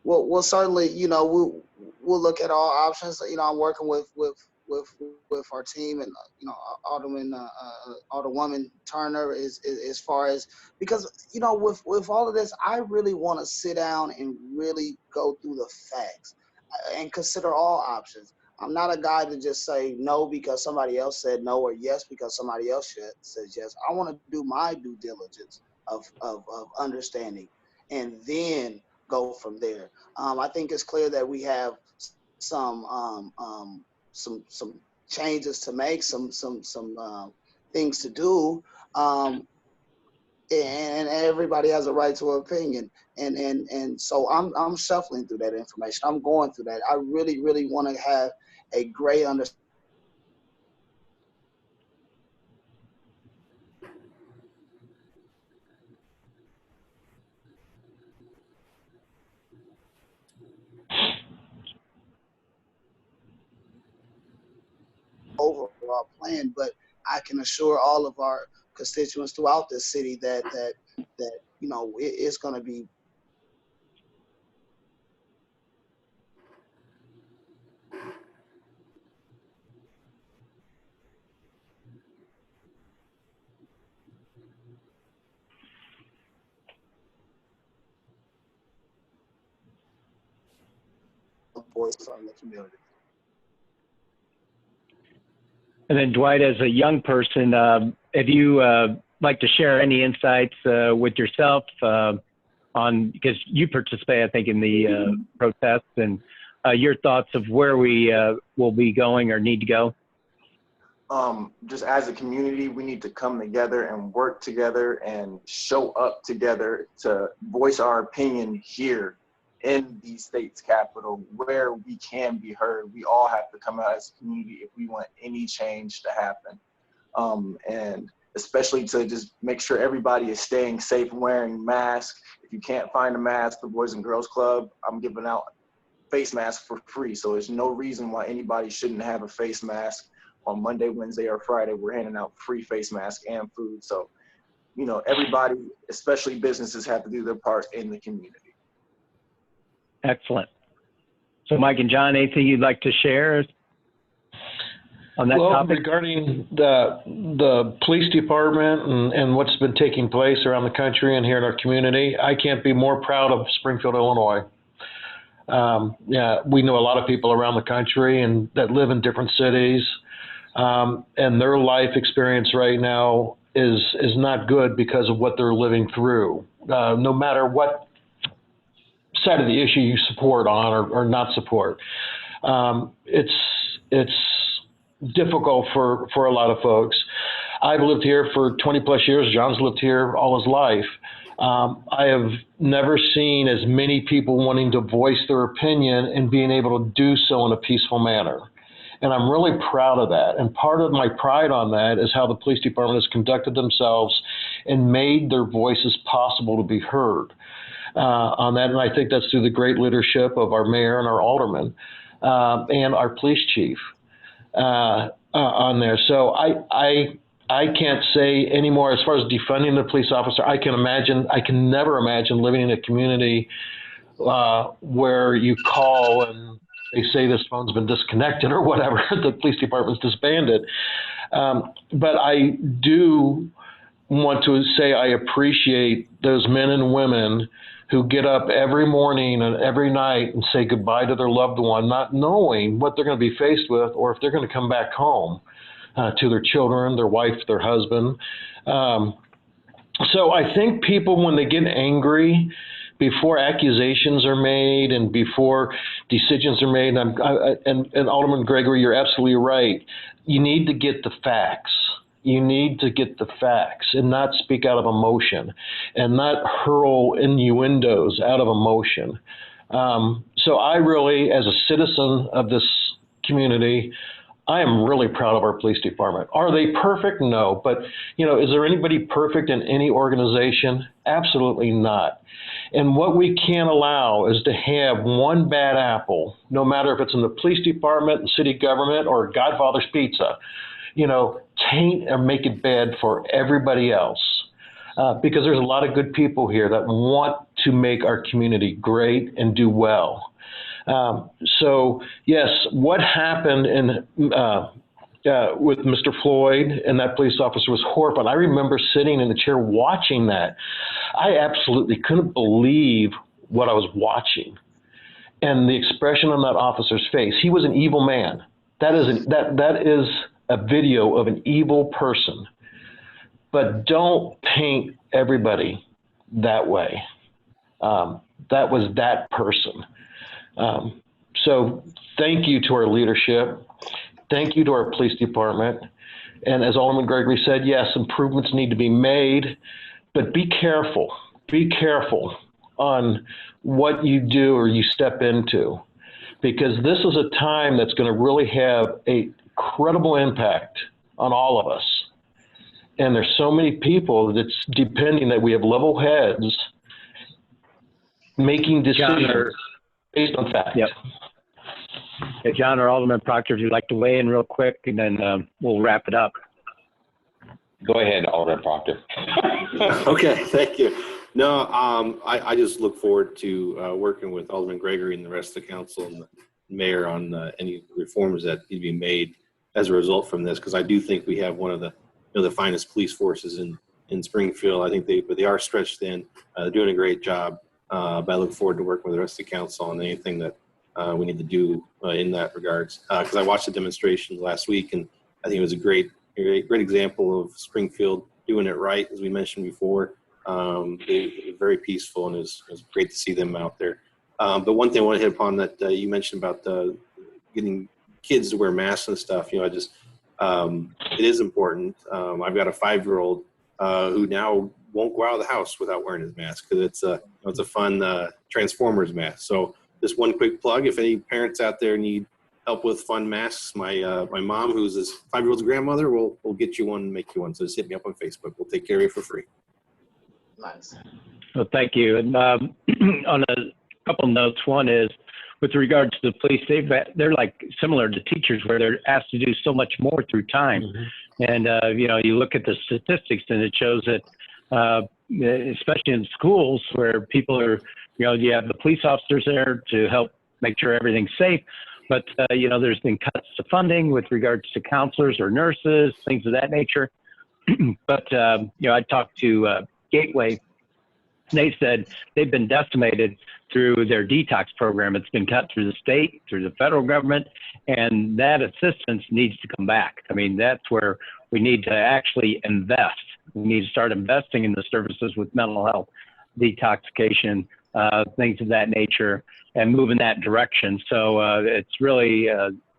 Speaker 3: Well, certainly, you know, we'll look at all options. You know, I'm working with our team and Alderwoman Turner is as far as, because you know with all of this, I really want to sit down and really go through the facts and consider all options. I'm not a guy to just say no because somebody else said no or yes because somebody else says yes. I want to do my due diligence of understanding and then go from there. I think it's clear that we have some changes to make, some things to do, and everybody has a right to an opinion. And so I'm shuffling through that information. I'm going through that. I really want to have a great understanding overall plan, but I can assure all of our constituents throughout this city that you know it's going to be a voice from the community.
Speaker 2: And then Dwight, as a young person, if you like to share any insights with yourself on, because you participate, I think, in the protests and your thoughts of where we will be going or need to go?
Speaker 1: Just as a community, we need to come together and work together and show up together to voice our opinion here in the state's capital where we can be heard. We all have to come out as a community if we want any change to happen. And especially to just make sure everybody is staying safe and wearing masks. If you can't find a mask, the Boys and Girls Club, I'm giving out face masks for free. So there's no reason why anybody shouldn't have a face mask. On Monday, Wednesday, or Friday, we're handing out free face masks and food. So, you know, everybody, especially businesses, have to do their part in the community.
Speaker 2: Excellent. So Mike and John, anything you'd like to share? on that topic?
Speaker 6: Regarding the police department and what's been taking place around the country and here in our community, I can't be more proud of Springfield, Illinois. We know a lot of people around the country and that live in different cities, and their life experience right now is not good because of what they're living through. No matter what side of the issue you support on or not support, it's difficult for a lot of folks. I've lived here for 20 plus years. John's lived here all his life. I have never seen as many people wanting to voice their opinion and being able to do so in a peaceful manner. And I'm really proud of that. And part of my pride on that is how the police department has conducted themselves and made their voices possible to be heard on that. And I think that's through the great leadership of our mayor and our alderman and our police chief on there. So I can't say anymore as far as defunding the police officer. I can never imagine living in a community where you call and they say this phone's been disconnected or whatever, the police department's disbanded. But I do want to say I appreciate those men and women who get up every morning and every night and say goodbye to their loved one, not knowing what they're going to be faced with or if they're going to come back home to their children, their wife, their husband. So I think people, when they get angry, before accusations are made and before decisions are made, and Alderman Gregory, you're absolutely right. You need to get the facts. You need to get the facts and not speak out of emotion and not hurl innuendos out of emotion. So I really, as a citizen of this community, I am really proud of our police department. Are they perfect? No. But, is there anybody perfect in any organization? Absolutely not. And what we can't allow is to have one bad apple, no matter if it's in the police department, city government, or Godfather's Pizza, taint or make it bad for everybody else. Because there's a lot of good people here that want to make our community great and do well. So yes, what happened with Mr. Floyd and that police officer was horrifying. I remember sitting in the chair watching that. I absolutely couldn't believe what I was watching and the expression on that officer's face. He was an evil man. That is a video of an evil person. But don't paint everybody that way. That was that person. So thank you to our leadership. Thank you to our police department. And as Alderman Gregory said, yes, improvements need to be made, but be careful. Be careful on what you do or you step into, because this is a time that's going to really have a credible impact on all of us. And there's so many people that's depending that we have level heads making decisions based on fact.
Speaker 2: Yep. Okay, John or Alderman Proctor, would you like to weigh in real quick, and then we'll wrap it up.
Speaker 4: Go ahead, Alderman Proctor.
Speaker 5: Okay, thank you. No, I just look forward to working with Alderman Gregory and the rest of the council and the mayor on any reforms that need to be made as a result from this, because I do think we have one of the the finest police forces in Springfield. I think they are stretched thin. They're doing a great job. But I look forward to working with the rest of the council on anything that we need to do in that regards. Because I watched the demonstration last week, and I think it was a great example of Springfield doing it right, as we mentioned before. They were very peaceful, and it was great to see them out there. But one thing I want to hit upon that you mentioned about getting kids to wear masks and stuff. I just it is important. I've got a 5-year-old who now won't go out of the house without wearing his mask because it's a fun Transformers mask. So just one quick plug: if any parents out there need help with fun masks, my mom, who's this 5-year-old's grandmother, will get you one and make you one. So just hit me up on Facebook. We'll take care of you for free.
Speaker 3: Nice.
Speaker 2: Well, thank you. And on a couple notes, one is with regard to the police, they're like similar to teachers where they're asked to do so much more through time. Mm-hmm. And, you look at the statistics and it shows that, especially in schools where people are, you have the police officers there to help make sure everything's safe. But, there's been cuts to funding with regards to counselors or nurses, things of that nature. But, I talked to Gateway. They said they've been decimated through their detox program. It's been cut through the state, through the federal government, and that assistance needs to come back. I mean, that's where we need to actually invest. We need to start investing in the services with mental health, detoxification, things of that nature, and move in that direction. So it's really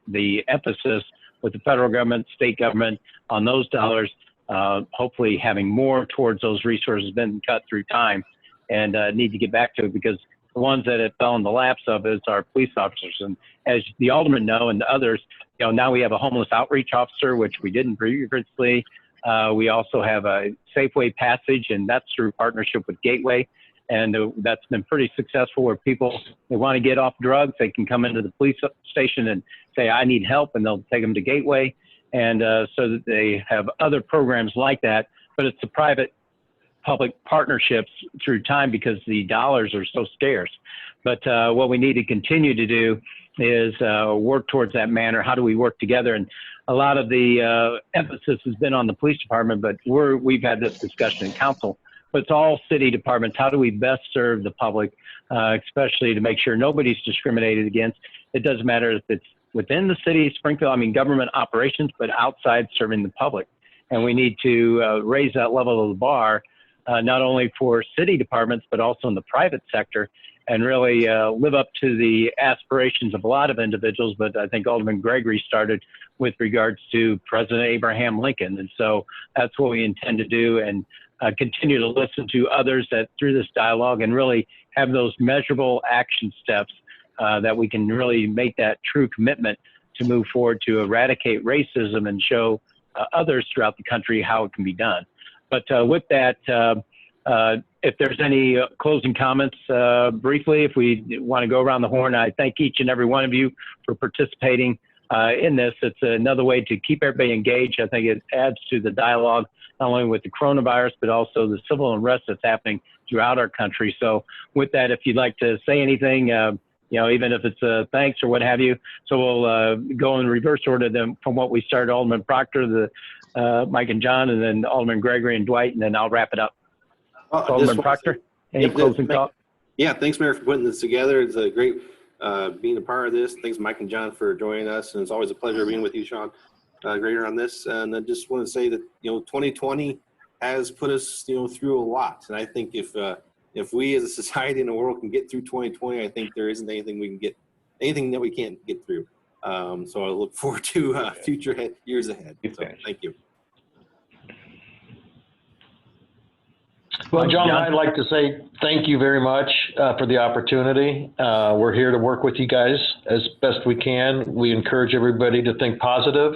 Speaker 2: the emphasis with the federal government, state government on those dollars, hopefully having more towards those resources been cut through time, and need to get back to it, because the ones that have fell in the laps of is our police officers. And as the aldermen know, and others, now we have a homeless outreach officer, which we didn't previously. We also have a Safeway passage, and that's through partnership with Gateway. And that's been pretty successful, where people, they want to get off drugs, they can come into the police station and say, I need help, and they'll take them to Gateway. And so that they have other programs like that, but it's the private public partnerships through time, because the dollars are so scarce. But what we need to continue to do is work towards that manner. How do we work together? And a lot of the emphasis has been on the police department, but we've had this discussion in council, but it's all city departments. How do we best serve the public, especially to make sure nobody's discriminated against? It doesn't matter if it's within the city of Springfield, government operations, but outside serving the public. And we need to raise that level of the bar, not only for city departments, but also in the private sector, and really live up to the aspirations of a lot of individuals. But I think Alderman Gregory started with regards to President Abraham Lincoln. And so that's what we intend to do, and continue to listen to others that through this dialogue, and really have those measurable action steps that we can really make that true commitment to move forward to eradicate racism and show others throughout the country how it can be done. But with that, if there's any closing comments briefly, if we want to go around the horn, I thank each and every one of you for participating in this. It's another way to keep everybody engaged. I think it adds to the dialogue, not only with the coronavirus, but also the civil unrest that's happening throughout our country. So with that, if you'd like to say anything, even if it's thanks or what have you. So we'll go in reverse order then from what we started, Alderman Proctor, Mike and John, and then Alderman Gregory and Dwight, and then I'll wrap it up. Alderman Proctor, any closing thoughts?
Speaker 5: Yeah, thanks, Mayor, for putting this together. It's a great being a part of this. Thanks, Mike and John, for joining us, and it's always a pleasure being with you, Shawn, Gregory, on this. And I just want to say that 2020 has put us through a lot, and I think if we as a society in the world can get through 2020, I think there isn't anything that we can't get through. So I look forward to future years ahead. So thank you.
Speaker 6: Well, John, I'd like to say thank you very much for the opportunity. We're here to work with you guys as best we can. We encourage everybody to think positive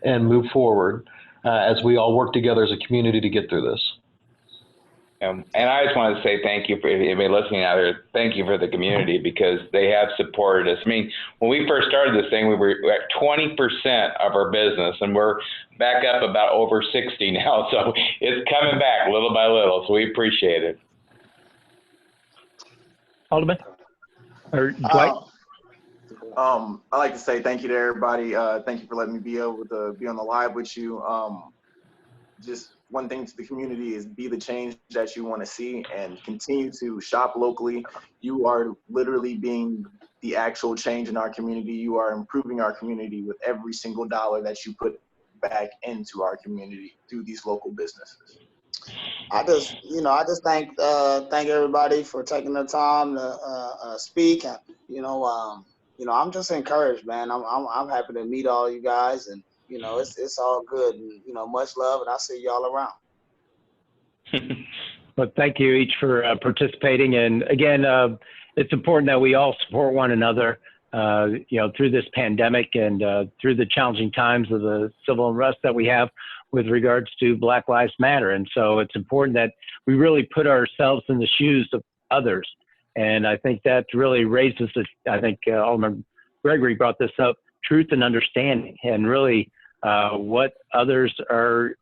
Speaker 6: and move forward as we all work together as a community to get through this.
Speaker 4: And I just want to say thank you for anybody listening out there. Thank you for the community, because they have supported us. When we first started this thing, we were at 20% of our business, and we're back up about over 60 now. So it's coming back little by little. So we appreciate it.
Speaker 2: Alderman or Dwight?
Speaker 1: I'd like to say thank you to everybody. Thank you for letting me be able to be on the live with you. Just one thing to the community is be the change that you want to see, and continue to shop locally. You are literally being the actual change in our community. You are improving our community with every single dollar that you put back into our community through these local businesses.
Speaker 3: I just thank everybody for taking the time to speak. I'm just encouraged, man. I'm happy to meet all you guys, and it's all good, and much love, and I'll see y'all around.
Speaker 2: Well, thank you each for participating, and again, it's important that we all support one another, through this pandemic and through the challenging times of the civil unrest that we have with regards to Black Lives Matter. And so it's important that we really put ourselves in the shoes of others, and I think that really raises I think Alderman Gregory brought this up, truth and understanding, and really what others are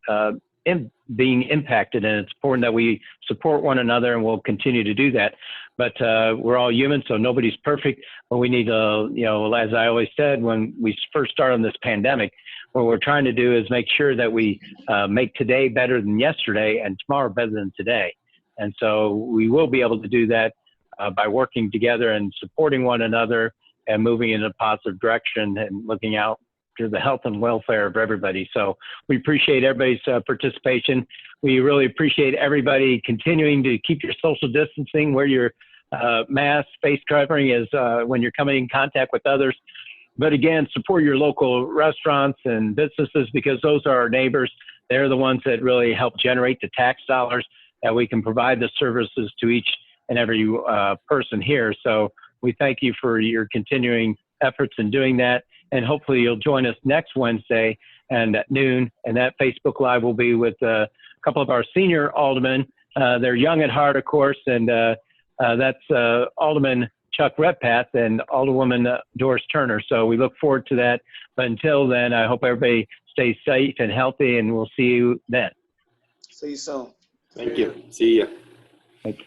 Speaker 2: being impacted. And it's important that we support one another, and we'll continue to do that. but we're all human, so nobody's perfect. But we need to, you know, as I always said when we first started on this pandemic, what we're trying to do is make sure that we make today better than yesterday and tomorrow better than today. And so we will be able to do that by working together and supporting one another and moving in a positive direction and looking out for the health and welfare of everybody. So we appreciate everybody's participation. We really appreciate everybody continuing to keep your social distancing, wear your mask, face covering is when you're coming in contact with others. But again, support your local restaurants and businesses because those are our neighbors. They're the ones that really help generate the tax dollars that we can provide the services to each and every person here. So we thank you for your continuing efforts in doing that. And hopefully you'll join us next Wednesday and at noon. And that Facebook Live will be with a couple of our senior aldermen. They're young at heart, of course, and that's Alderman Chuck Redpath and Alderwoman Doris Turner. So we look forward to that. But until then, I hope everybody stays safe and healthy, and we'll see you then.
Speaker 3: See you soon.
Speaker 5: Thank you. See ya.
Speaker 2: Thank you.